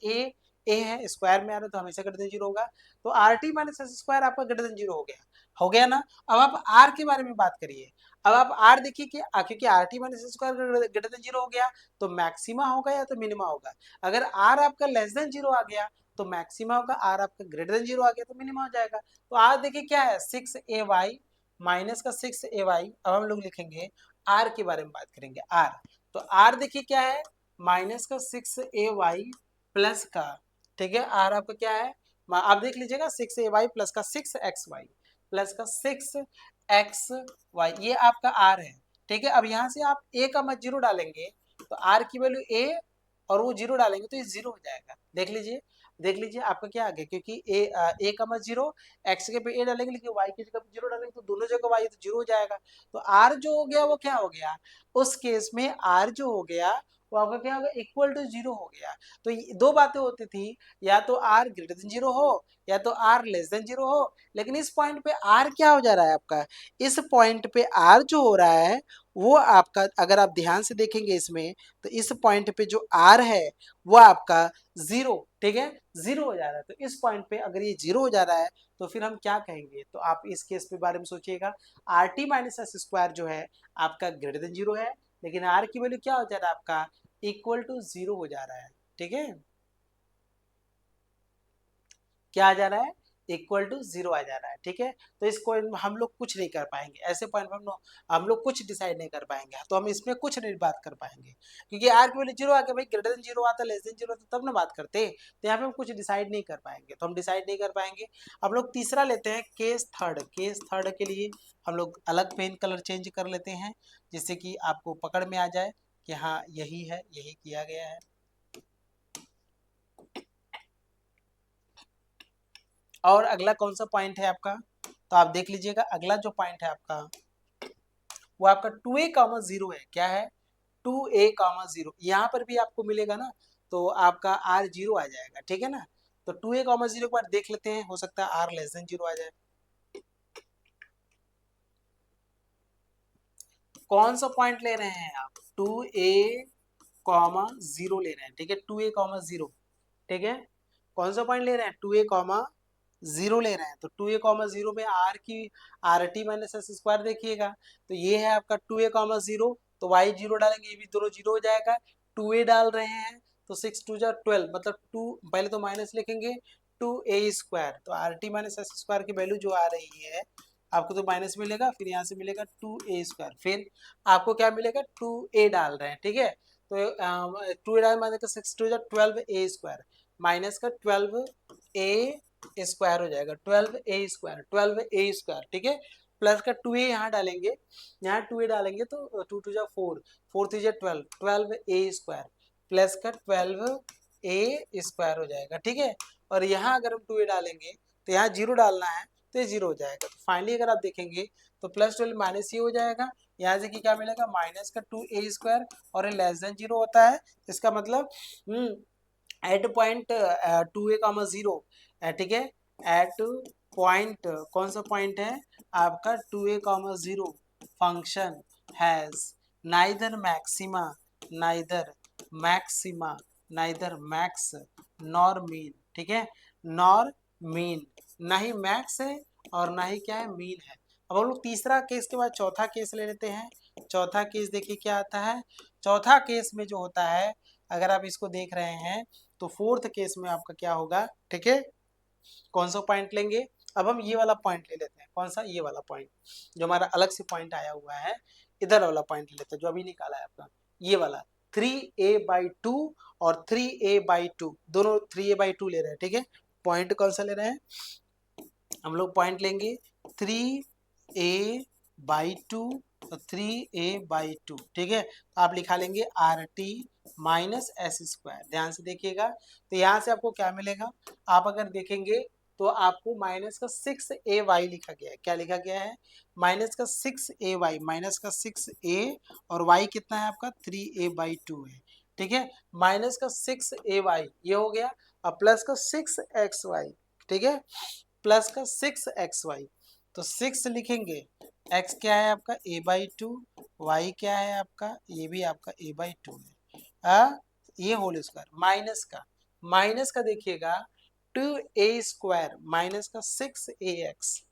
a है, स्क्वायर में आ रहा है, तो हमेशा ग्रेटर देन 0 होगा। तो RT माइनस s² आपका ग्रेटर देन 0 हो गया ना। अब आप R के बारे में बात करिए, अब आप R देखिए कि क्योंकि RT minus s² greater than 0 हो गया, तो मैक्सिमा होगा या तो मिनिमा होगा। अगर R आपका लेस देन 0 आ गया तो मैक्सिमा होगा, R आपका ग्रेटर देन 0 आ गया तो मिनिमा हो जाएगा। तो R देखिए क्या है, 6ay माइनस का 6ay। अब हम लोग लिखेंगे R के बारे में बात करेंगे, R, तो R देखिए क्या है, माइनस का 6ay प्लस का, ठीक है, R आपका क्या है, आप देख लीजिएगा 6ay प्लस का 6xy प्लस का 6xy, ये आपका R है, ठीक है। अब यहाँ से आप a,0 डालेंगे, तो R की वैल्यू a और वो 0 डालेंगे तो ये 0 हो जाएगा। देख लीजिए, देख लीजिए आपका क्या आ गया, क्योंकि a,0 x के पे a डालेंगे, लेकिन y की जगह पे 0 डालेंगे, तो दोनों जगह y है, तो 0 हो जाएगा। तो r जो हो गया वो क्या हो गया, उस केस में r जो हो गया वो आपका क्या होगा, इक्वल टू जीरो हो गया। तो दो बातें होती थी, या तो आर ग्रेटर देन जीरो हो या तो आर लेस देन जीरो हो, लेकिन इस पॉइंट पे आर क्या हो जा रहा है आपका, इस पॉइंट पे आर जो हो रहा है वो आपका, अगर आप ध्यान से देखेंगे इसमें, तो इस पॉइंट पे जो आर है वो आपका जीरो, ठीक है, जीरो हो जा रहा है। तो इस पॉइंट पे अगर ये जीरो हो जा रहा है तो फिर हम क्या कहेंगे, तो आप इस केस के बारे में सोचिएगा, are T minus S square जो है आपका ग्रेटर देन जीरो है, लेकिन आर की वैल्यू क्या हो जा रहा है आपका, इक्वल टू जीरो हो जा रहा है, ठीक है, क्या आ जा रहा है, इक्वल टू जीरो आ जा रहा है, ठीक है। तो इसको हम लोग कुछ नहीं कर पाएंगे, ऐसे पॉइंट पर हम लोग कुछ डिसाइड नहीं कर पाएंगे, तो हम इसमें कुछ नहीं बात कर पाएंगे, क्योंकि आर की वैल्यू जीरो आके भाई ग्रेटर देन जीरो आता, लेस देन जीरो आता, तब ना बात करते, तो यहाँ पे हम कुछ डिसाइड नहीं कर पाएंगे, तो हम डिसाइड नहीं कर पाएंगे। हम लोग तीसरा लेते हैं, केस थर्ड। केस थर्ड के लिए हम लोग अलग पेन कलर चेंज कर लेते हैं, जिससे कि आपको पकड़ में आ जाए कि हाँ यही है, यही किया गया है। और अगला कौन सा पॉइंट है आपका, तो आप देख लीजिएगा, अगला जो पॉइंट है आपका वो आपका 2a, 0 है, क्या है, 2a, 0, यहाँ पर भी आपको मिलेगा ना, तो आपका r जीरो आ जाएगा, ठीक है ना। तो 2a, 0 एक बार देख लेते हैं, हो सकता है r लेस देन जीरो आ जाए। कौन सा पॉइंट ले रहे हैं आप, 2a, 0 ले रहे हैं, ठीक है, 2a, 0, ठीक है, कौन सा पॉइंट ले रहे हैं, 2a, 0 ले रहे हैं, तो 2a, 0 में r की are T minus S square देखिएगा, तो ये है आपका 2a, 0, तो y जीरो डालेंगे, ये भी दोनों जीरो हो जाएगा, 2a डाल रहे हैं तो 6 2 जा 12, मतलब 2 पहले तो माइनस लिखेंगे, 2a², तो are T minus S square की वैल्यू जो आ रही है आपको, तो माइनस मिलेगा, फिर यहाँ से मिलेगा 2a², फिर आपको क्या मिलेगा, 2a डाल रहे हैं, ठीक है, तो 2a डाल माइनस 6 2 जा 12a² माइनस का 12a² हो जाएगा, 12a², ठीक है, प्लस का 2a यहाँ डालेंगे, यहाँ 2a डालेंगे तो 2 2 जा 4, 4 3 जा 12, 12a² प्लस का 12a² हो जाएगा, ठीक है, और यहाँ अगर हम 2a डालेंगे तो यहाँ जीरो डालना है, तो ये जीरो हो जाएगा। तो फाइनली अगर आप देखेंगे तो प्लस 12 माइनस ये हो जाएगा, यहाँ से कि क्या मिलेगा, माइनस का 2a² और ये लेस देन जीरो होता है, इसका मतलब एट पॉइंट 2a, 0, ठीक है, एट पॉइंट, कौन सा पॉइंट है आपका, 2a, 0 function has neither maxima, neither maxima, neither max nor mean, ठीक है, नॉर मीन, ना ही मैक्स है और ना ही क्या है, मीन है। अब हम लोग तीसरा केस के बाद चौथा केस ले लेते हैं। चौथा केस देखिए क्या आता है, चौथा केस में जो होता है, अगर आप इसको देख रहे हैं तो फोर्थ केस में आपका क्या होगा, ठीक है, कौन सा पॉइंट लेंगे, अब हम ये वाला पॉइंट ले लेते हैं, कौन सा, ये वाला पॉइंट जो हमारा अलग से पॉइंट आया हुआ है, इधर वाला पॉइंट ले लेते हैं जो अभी निकाला है आपका, ये वाला 3a/2 और 3a/2, दोनों 3a/2 ले रहे हैं, ठीक है, पॉइंट कौन सा ले रहे हैं, हम लोग पॉइंट लेंगे 3a/2 और 3a/2, ठीक है, तो आप लिखा लेंगे are T minus S square, ध्यान से देखिएगा, तो यहाँ से आपको क्या मिलेगा, आप अगर देखेंगे तो आपको माइनस का 6ay लिखा गया है, क्या लिखा गया है, माइनस का 6ay, माइनस का 6a और y कितना है आपका 3a/2 है, ठीक है, माइनस का 6ay ये हो गया, और प्लस का 6xy, ठीक है, प्लस का 6xy, तो 6 लिखेंगे, x क्या है आपका a/2, y क्या है आपका, ये भी आपका a/2 है, ये होल स्क्वायर, माइनस का देखिएगा 2a² माइनस का 6ax,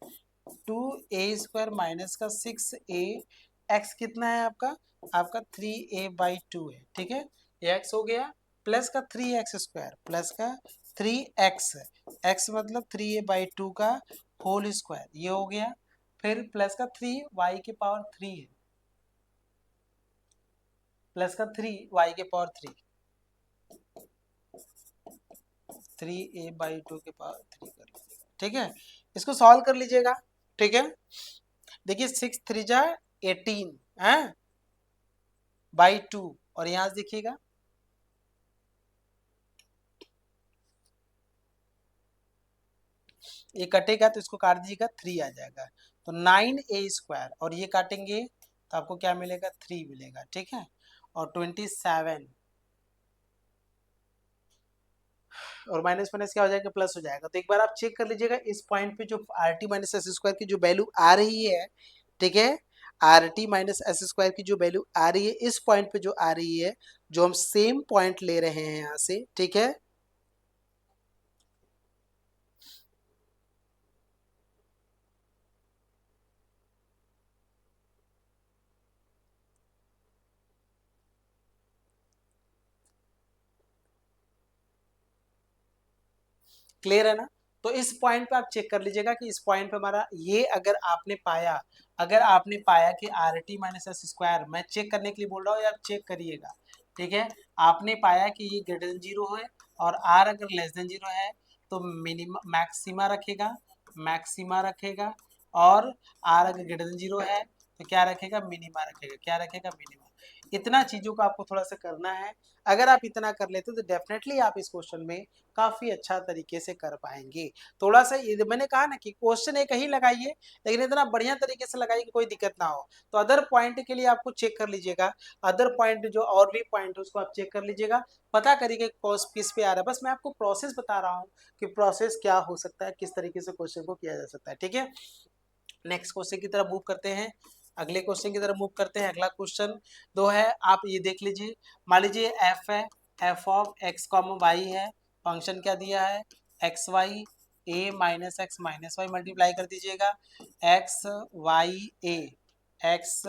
2a² माइनस का 6a, x कितना है आपका, आपका 3a/2 है, ठीक है, ये x हो गया, प्लस का 3x², प्लस का 3x, x मतलब 3a/2 का होल स्क्वायर, ये हो गया, फिर प्लस का 3y⁻³ है, प्लस का 3y⁻³ 3a/2 कर लीजिएगा, ठीक है, इसको सॉल्व कर लीजिएगा, ठीक है, देखिए 6 3 जा 18 है /2, और यहां से देखिएगा ये कटेगा तो इसको काट दीजिएगा 3 आ जाएगा, तो 9a² और ये काटेंगे तो आपको क्या मिलेगा 3 मिलेगा, ठीक है, और 27 और माइनस माइनस क्या हो जाएगा, प्लस हो जाएगा। तो एक बार आप चेक कर लीजिएगा इस पॉइंट पे जो are T minus S square की जो वैल्यू आ रही है, ठीक है, are T minus S square की जो वैल्यू आ रही है इस पॉइंट पे जो आ रही है, जो हम सेम पॉइंट ले रहे हैं यहाँ से, ठीक है, क्लियर है ना। तो इस पॉइंट पे आप चेक कर लीजिएगा कि इस पॉइंट पे हमारा ये, अगर आपने पाया कि are T minus S square, मैं चेक करने के लिए बोल रहा हूँ, आप चेक करिएगा, ठीक है, आपने पाया कि ये ग्रेटर देन जीरो है और आर अगर लेस देन जीरो है तो मिनिमम मैक्सिमा रखेगा, मैक्सिमा रखेगा, और आर अगर ग्रेटर देन जीरो है तो क्या रखेगा, मिनिमा रखेगा, क्या रखेगा, मिनिमा। इतना चीजों को आपको थोड़ा सा करना है। अगर आप इतना कर लेते तो डेफिनेटली आप इस क्वेश्चन में काफी अच्छा तरीके से कर पाएंगे। थोड़ा सा ये मैंने कहा ना कि क्वेश्चन एक ही लगाइए, लेकिन इतना बढ़िया तरीके से लगाइए कि कोई दिक्कत ना हो। तो अदर पॉइंट के लिए आपको चेक कर लीजिएगा, अदर पॉइंट जो और भी पॉइंट है उसको आप चेक कर लीजिएगा, पता करिए किस पे आ रहा है। बस मैं आपको प्रोसेस बता रहा हूँ कि प्रोसेस क्या हो सकता है, किस तरीके से क्वेश्चन को किया जा सकता है, ठीक है। नेक्स्ट क्वेश्चन की तरफ मूव करते हैं, अगले क्वेश्चन की तरफ मूव करते हैं। अगला क्वेश्चन दो है, आप ये देख लीजिए, मान लीजिए एफ है, f of x comma y है, फंक्शन क्या दिया है, x y a minus y multiply कर दीजिएगा, x y a, x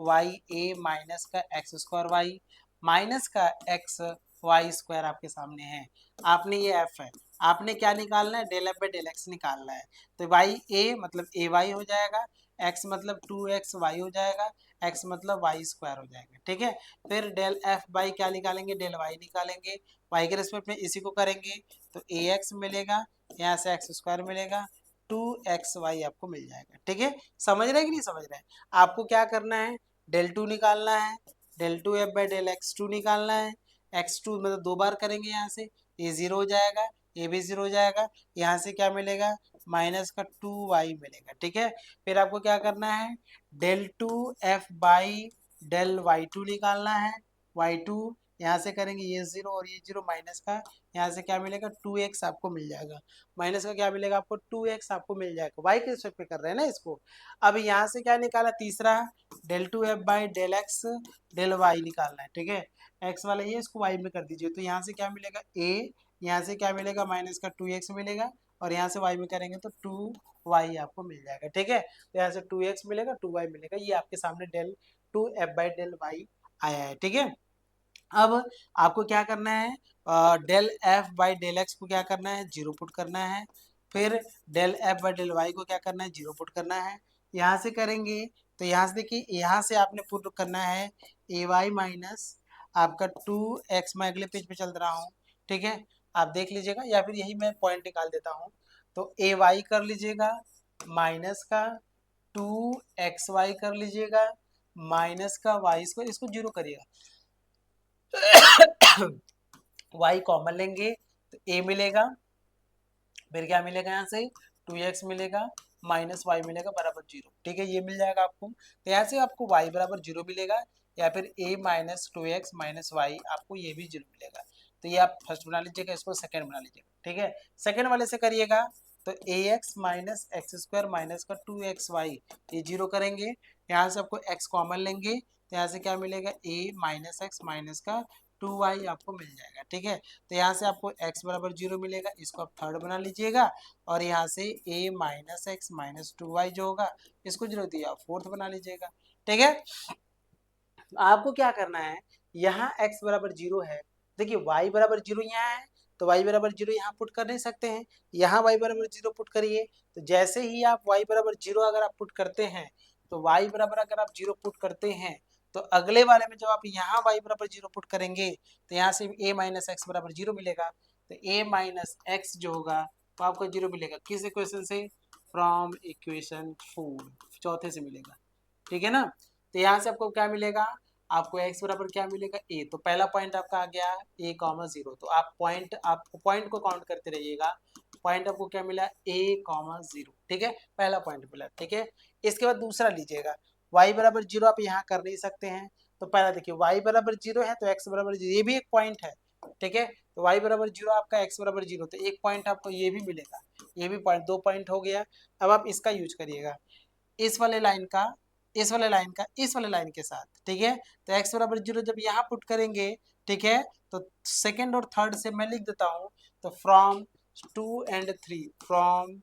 y a minus का एक्स स्क्वायर वाई माइनस का एक्स वाई स्क्वायर आपके सामने है। आपने ये एफ है, आपने क्या निकालना है, del f by del x निकालना है। तो वाई ए मतलब ए वाई हो जाएगा, एक्स मतलब 2x वाई हो जाएगा, एक्स मतलब वाई स्क्वायर हो जाएगा, ठीक है। फिर डेल एफ बाई क्या निकालेंगे, डेल वाई निकालेंगे, वाई के रिस्पेक्ट में इसी को करेंगे तो ए एक्स मिलेगा, यहाँ से एक्स स्क्वायर मिलेगा, 2xy आपको मिल जाएगा, ठीक है। समझ रहे हैं कि नहीं समझ रहे हैं। आपको क्या करना है, डेल टू निकालना है, del two f by del x two निकालना है, एक्स टू मतलब दो बार करेंगे, यहाँ से ए जीरो हो जाएगा, ए भी जीरो हो जाएगा, यहाँ से क्या मिलेगा, माइनस का 2y मिलेगा, ठीक है। फिर आपको क्या करना है, del two f by del y two निकालना है, वाई टू यहाँ से करेंगे ये जीरो और ये जीरो, माइनस का यहाँ से क्या मिलेगा, 2x आपको मिल जाएगा, माइनस का क्या मिलेगा आपको, 2x आपको मिल जाएगा, y के रिस्पेक्ट पे कर रहे हैं ना इसको। अब यहाँ से क्या निकाला, तीसरा del two f by del x del y निकालना है, ठीक है, x वाला ये, इसको y में कर दीजिए, तो यहाँ से क्या मिलेगा a, यहाँ से क्या मिलेगा, माइनस का 2x मिलेगा, और यहाँ से y में करेंगे तो 2y आपको मिल जाएगा, ठीक है। तो यहाँ से 2x मिलेगा, 2y मिलेगा, ये आपके सामने del two f by del y आया है, ठीक है। अब आपको क्या करना है, del f by del x को क्या करना है, जीरो पुट करना है, फिर del f by del y को क्या करना है, जीरो पुट करना है। यहाँ से करेंगे तो यहाँ से देखिए, यहाँ से आपने पुट करना है ए वाई माइनस आपका 2x, मैं अगले पेज पे चल रहा हूँ, ठीक है, आप देख लीजिएगा, या फिर यही मैं पॉइंट निकाल देता हूँ। तो ए वाई कर लीजिएगा, माइनस का 2xy कर लीजिएगा, माइनस का वाई स्क्वायर, इसको जीरो करिएगा, y कॉमन लेंगे तो a मिलेगा, फिर क्या मिलेगा, यहाँ से 2x मिलेगा, माइनस वाई मिलेगा बराबर जीरो, ठीक है, ये मिल जाएगा आपको। तो यहाँ से आपको y बराबर जीरो मिलेगा, या फिर a minus 2x minus Y, आपको ये भी जीरो मिलेगा। तो ये आप फर्स्ट बना लीजिएगा, इसको सेकंड बना लीजिएगा, ठीक है। सेकंड वाले से करिएगा तो ax minus x square minus का 2xy, ये जीरो करेंगे, यहाँ से आपको x कॉमन लेंगे, तो यहाँ से क्या मिलेगा, a माइनस एक्स माइनस का 2y आपको मिल जाएगा, ठीक है। तो यहाँ से आपको x बराबर जीरो मिलेगा, इसको आप थर्ड बना लीजिएगा, और यहाँ से a minus x minus 2y जो होगा इसको जीरो दिया, फोर्थ बना लीजिएगा, ठीक है। आपको क्या करना है, यहाँ x बराबर जीरो है, देखिए y बराबर जीरो यहाँ है, तो y बराबर जीरो यहाँ पुट कर नहीं सकते हैं, यहाँ y बराबर जीरो पुट करिए, तो जैसे ही आप y बराबर जीरो अगर आप पुट करते हैं, तो y बराबर अगर आप जीरो पुट करते हैं, तो अगले वाले में जब आप यहाँ y बराबर जीरो पुट करेंगे तो यहाँ से a माइनस एक्स बराबर जीरो मिलेगा, तो a माइनस एक्स जो होगा तो आपको जीरो मिलेगा, किस इक्वेशन से, फ्रॉम इक्वेशन 4, चौथे से मिलेगा, ठीक है ना। तो यहाँ से आपको क्या मिलेगा, आपको x बराबर क्या मिलेगा, a, तो पहला पॉइंट आपका आ गया a कॉमा जीरो, तो आप पॉइंट को काउंट करते रहिएगा, पॉइंट आपको क्या मिला, a कॉमा जीरो, ठीक है, पहला पॉइंट मिला, ठीक है। इसके बाद दूसरा लीजिएगा, y बराबर जीरो आप यहाँ कर नहीं सकते हैं, तो पहला देखिए y बराबर जीरो है तो x बराबर जीरो, ये भी एक पॉइंट है, ठीक है, तो y बराबर 0 आपका x बराबर 0, तो एक पॉइंट आपको ये भी मिलेगा, ये भी पॉइंट, 2 पॉइंट हो गया। अब आप इसका यूज करिएगा इस वाले लाइन का, इस वाले लाइन का इस वाले लाइन के साथ, ठीक है। तो x बराबर 0 जब यहाँ पुट करेंगे, ठीक है, तो सेकेंड और थर्ड से मैं लिख देता हूँ, तो फ्रॉम 2 एंड 3, फ्रॉम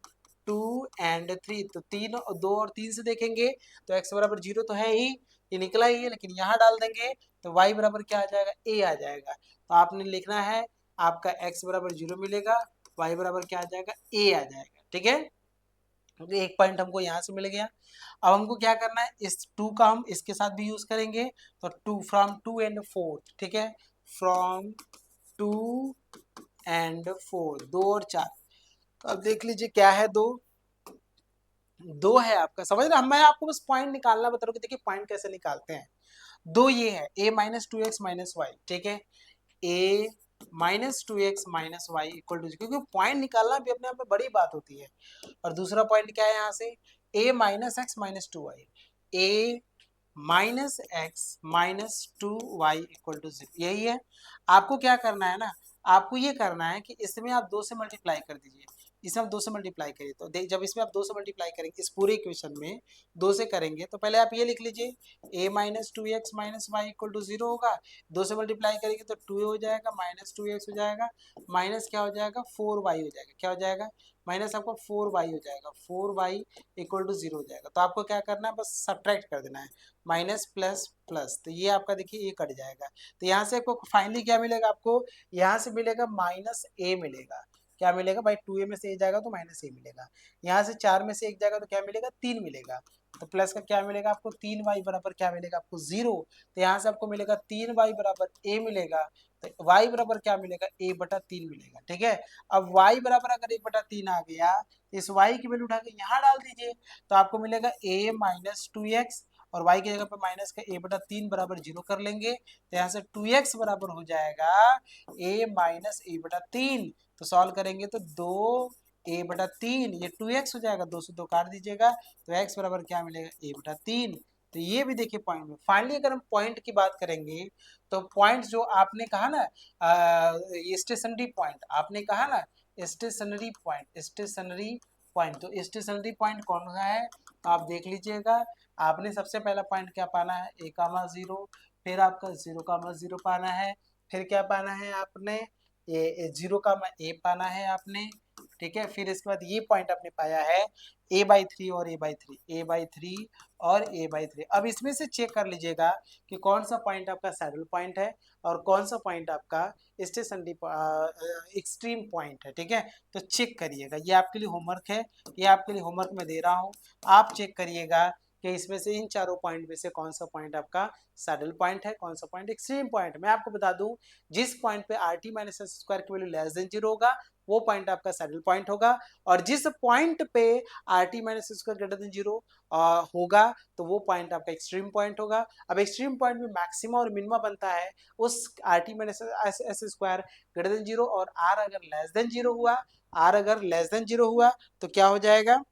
2 एंड 3, तो 2 और 3 से देखेंगे तो x बराबर 0 तो है ही, ये निकला ही है, लेकिन यहाँ डाल देंगे तो y बराबर क्या आ जाएगा, a आ जाएगा। तो आपने लिखना है आपका x बराबर 0 मिलेगा, y बराबर क्या आ जाएगा, a आ जाएगा, ठीक है। क्योंकि एक पॉइंट हमको यहाँ से मिल गया। अब हमको क्या करना है, इस 2 का हम इसके साथ भी यूज करेंगे, तो 2 फ्रॉम 2 एंड 4, ठीक है, फ्रॉम 2 एंड 4, 2 और 4। तो अब देख लीजिए क्या है, 2 है आपका, समझ रहे, मैं आपको बस पॉइंट निकालना बता रहा हूँ कि देखिए पॉइंट कैसे निकालते हैं। 2 ये है a minus 2x minus Y, ठीक है, a minus 2x minus y equal to, क्योंकि पॉइंट निकालना भी अपने आप में बड़ी बात होती है। और दूसरा पॉइंट क्या है यहाँ से, a minus x minus 2y, a minus x minus 2y equal to 0, यही है। आपको क्या करना है ना, आपको ये करना है कि इसमें आप 2 से मल्टीप्लाई कर दीजिए, इसमें आप 2 से मल्टीप्लाई करिए, तो जब इसमें आप 2 से मल्टीप्लाई करेंगे, इस पूरे इक्वेशन में 2 से करेंगे, तो पहले आप ये लिख लीजिए a minus 2x minus y equal to 0 होगा, 2 से मल्टीप्लाई करेंगे तो 2 हो जाएगा, माइनस 2x हो जाएगा, माइनस क्या हो जाएगा, 4y हो जाएगा, क्या हो जाएगा, माइनस आपको 4y हो जाएगा, 4y इक्वल टू 0 हो जाएगा। तो आपको क्या करना है, बस सब्ट्रैक्ट कर देना है, माइनस प्लस प्लस, तो ये आपका देखिए ये कट जाएगा। तो यहाँ से आपको फाइनली क्या मिलेगा, आपको यहाँ से मिलेगा माइनस ए मिलेगा, क्या मिलेगा भाई, 2a में से 1 जाएगा तो माइनस ए मिलेगा, यहाँ से 4 में से 1 जाएगा तो क्या मिलेगा, 3 मिलेगा, तो प्लस का क्या मिलेगा आपको, 3y बराबर क्या मिलेगा आपको, 0। तो यहाँ से आपको मिलेगा 3y बराबर a मिलेगा, तो y बराबर क्या मिलेगा, a बटा 3 मिलेगा, ठीक है। अब y बराबर अगर 1 बटा 3 आ गया, इस y की वैल्यू उठा के यहाँ डाल दीजिए, तो आपको मिलेगा a माइनस 2x, और y की जगह पर माइनस का a बटा 3 बराबर 0 कर लेंगे, तो यहाँ से 2x बराबर हो जाएगा a माइनस a बटा 3। तो सॉल्व करेंगे तो 2 a बटा 3, ये 2x हो जाएगा, 2 से 2 काट दीजिएगा, तो x बराबर क्या मिलेगा, a बटा 3। तो ये भी देखिए पॉइंट में। फाइनली अगर हम पॉइंट की बात करेंगे, तो पॉइंट जो आपने कहा ना, ये स्टेशनरी पॉइंट आपने कहा ना, स्टेशनरी पॉइंट, स्टेशनरी पॉइंट, तो स्टेशनरी पॉइंट कौन सा है, आप देख लीजिएगा। आपने सबसे पहला पॉइंट क्या पाना है, a कामा 0, फिर आपका 0 कामा 0 पाना है, फिर क्या पाना है आपने, ये 0 कामा a पाना है आपने, ठीक है। फिर इसके बाद ये पॉइंट आपने पाया है a/3 और a/3, a/3 और a/3। अब इसमें से चेक कर लीजिएगा कि कौन सा पॉइंट आपका सैडल पॉइंट है और कौन सा पॉइंट आपका स्टेशनरी एक्सट्रीम पॉइंट है, ठीक है। तो चेक करिएगा, ये आपके लिए होमवर्क है, ये आपके लिए होमवर्क मैं दे रहा हूँ, आप चेक करिएगा कि इसमें से इन चारों पॉइंट में से कौन सा पॉइंट आपका सैडल पॉइंट है, कौन सा पॉइंट एक्सट्रीम पॉइंट। मैं आपको बता दूं, जिस पॉइंट पे rt माइनस एस स्क्वायर की वैल्यू लेस देन 0 होगा, वो पॉइंट आपका सैडल पॉइंट होगा, और जिस पॉइंट पे rt minus square greater than 0 होगा, तो वो पॉइंट आपका एक्सट्रीम पॉइंट होगा। अब एक्सट्रीम पॉइंट में मैक्सिमा और मिनिमा बनता है उस rt minus S square greater than 0, और r अगर लेस देन 0 हुआ, r अगर लेस देन 0 हुआ तो क्या हो जाएगा,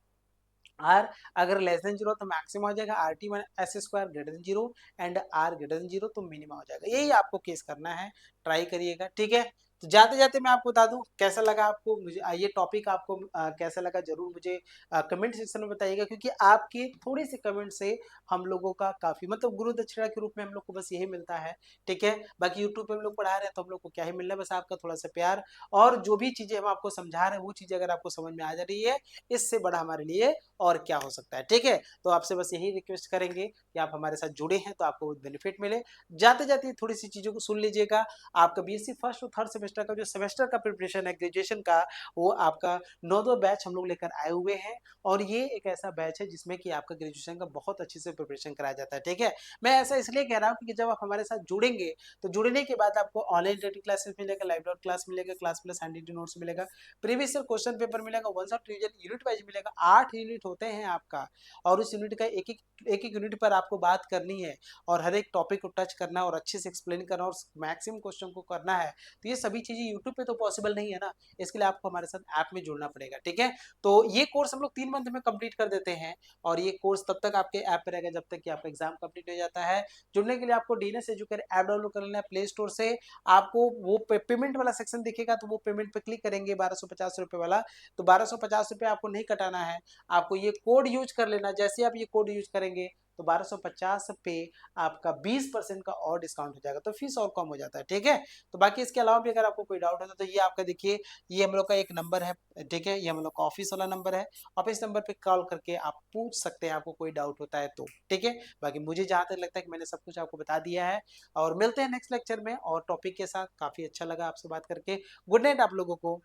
आर अगर लेस देन 0 तो मैक्सिमम हो जाएगा rt s square greater than 0, and r greater than 0 तो मिनिमम हो जाएगा। यही आपको केस करना है, ट्राई करिएगा, ठीक है। तो जाते जाते मैं आपको बता दूं कैसा लगा आपको, मुझे ये टॉपिक आपको कैसा लगा, जरूर मुझे कमेंट सेक्शन में बताइएगा, क्योंकि आपके थोड़ी सी कमेंट से हम लोगों का काफी, मतलब गुरु दक्षिणा के रूप में हम लोग को बस यही मिलता है, ठीक है। बाकी यूट्यूब पे हम लोग पढ़ा रहे हैं तो हम लोग को क्या ही मिल रहा है, बस आपका थोड़ा सा प्यार, और जो भी चीजें हम आपको समझा रहे हैं वो चीजें अगर आपको समझ में आ जा रही है, इससे बड़ा हमारे लिए और क्या हो सकता है, ठीक है। तो आपसे बस यही रिक्वेस्ट करेंगे कि आप हमारे साथ जुड़े हैं तो आपको बेनिफिट मिले। जाते जाते थोड़ी सी चीजों को सुन लीजिएगा, आपका बीएससी फर्स्ट और थर्ड सेमेस्टर का जो सेमेस्टर का प्रिपरेशन है ग्रेजुएशन का, वो आपका 9वां बैच हम लोग लेकर आए हुए हैं, और ये एक ऐसा बैच है जिसमें कि आपका ग्रेजुएशन का बहुत अच्छे से प्रिपरेशन कराया जाता है, ठीक है। मैं ऐसा इसलिए कह रहा हूँ कि जब आप हमारे साथ जुड़ेंगे, तो जुड़ने के बाद आपको ऑनलाइन डेली क्लासेस मिलेगा, लाइव डॉट क्लास मिलेगा, क्लास प्लस हैंड नोट्स मिलेगा, प्रीवियस ईयर क्वेश्चन पेपर मिलेगा, one shot revision unit wise मिलेगा, 8 यूनिट होते हैं आपका, और उस यूनिट का एक यूनिट पर आपको बात करनी है, और हर एक टॉपिक को टच करना और अच्छे से एक्सप्लेन करना और मैक्सिमम क्वेश्चन को करना है। तो ये सभी सभी चीजें यूट्यूब पे तो पॉसिबल नहीं है ना, इसके लिए आपको हमारे साथ ऐप में जुड़ना पड़ेगा, ठीक है। तो ये कोर्स हम लोग 3 मंथ में कंप्लीट कर देते हैं, और ये कोर्स तब तक आपके ऐप पे रहेगा जब तक कि आपका एग्जाम कंप्लीट हो जाता है। जुड़ने के लिए आपको डीएनएस एजुकेटर ऐप डाउनलोड कर लेना है प्ले स्टोर से। आपको वो पेमेंट वाला सेक्शन दिखेगा, तो वो पेमेंट पे क्लिक करेंगे 1250 रुपये वाला, तो 1250 रुपये आपको नहीं कटाना है, आपको ये कोड यूज कर लेना। जैसे आप ये कोड यूज करेंगे तो 1250 पे आपका 20% का और डिस्काउंट हो जाएगा, तो फीस और कम हो जाता है, ठीक है। तो बाकी इसके अलावा भी अगर आपको कोई डाउट है तो ये आपका देखिए, ये हम लोग का एक नंबर है, ठीक है, ये हम लोग का ऑफिस वाला नंबर है। आप इस नंबर पे कॉल करके आप पूछ सकते हैं, आपको कोई डाउट होता है तो, ठीक है। बाकी मुझे जहाँ तक लगता है कि मैंने सब कुछ आपको बता दिया है, और मिलते हैं नेक्स्ट लेक्चर में और टॉपिक के साथ। काफी अच्छा लगा आपसे बात करके। गुड नाइट आप लोगों को।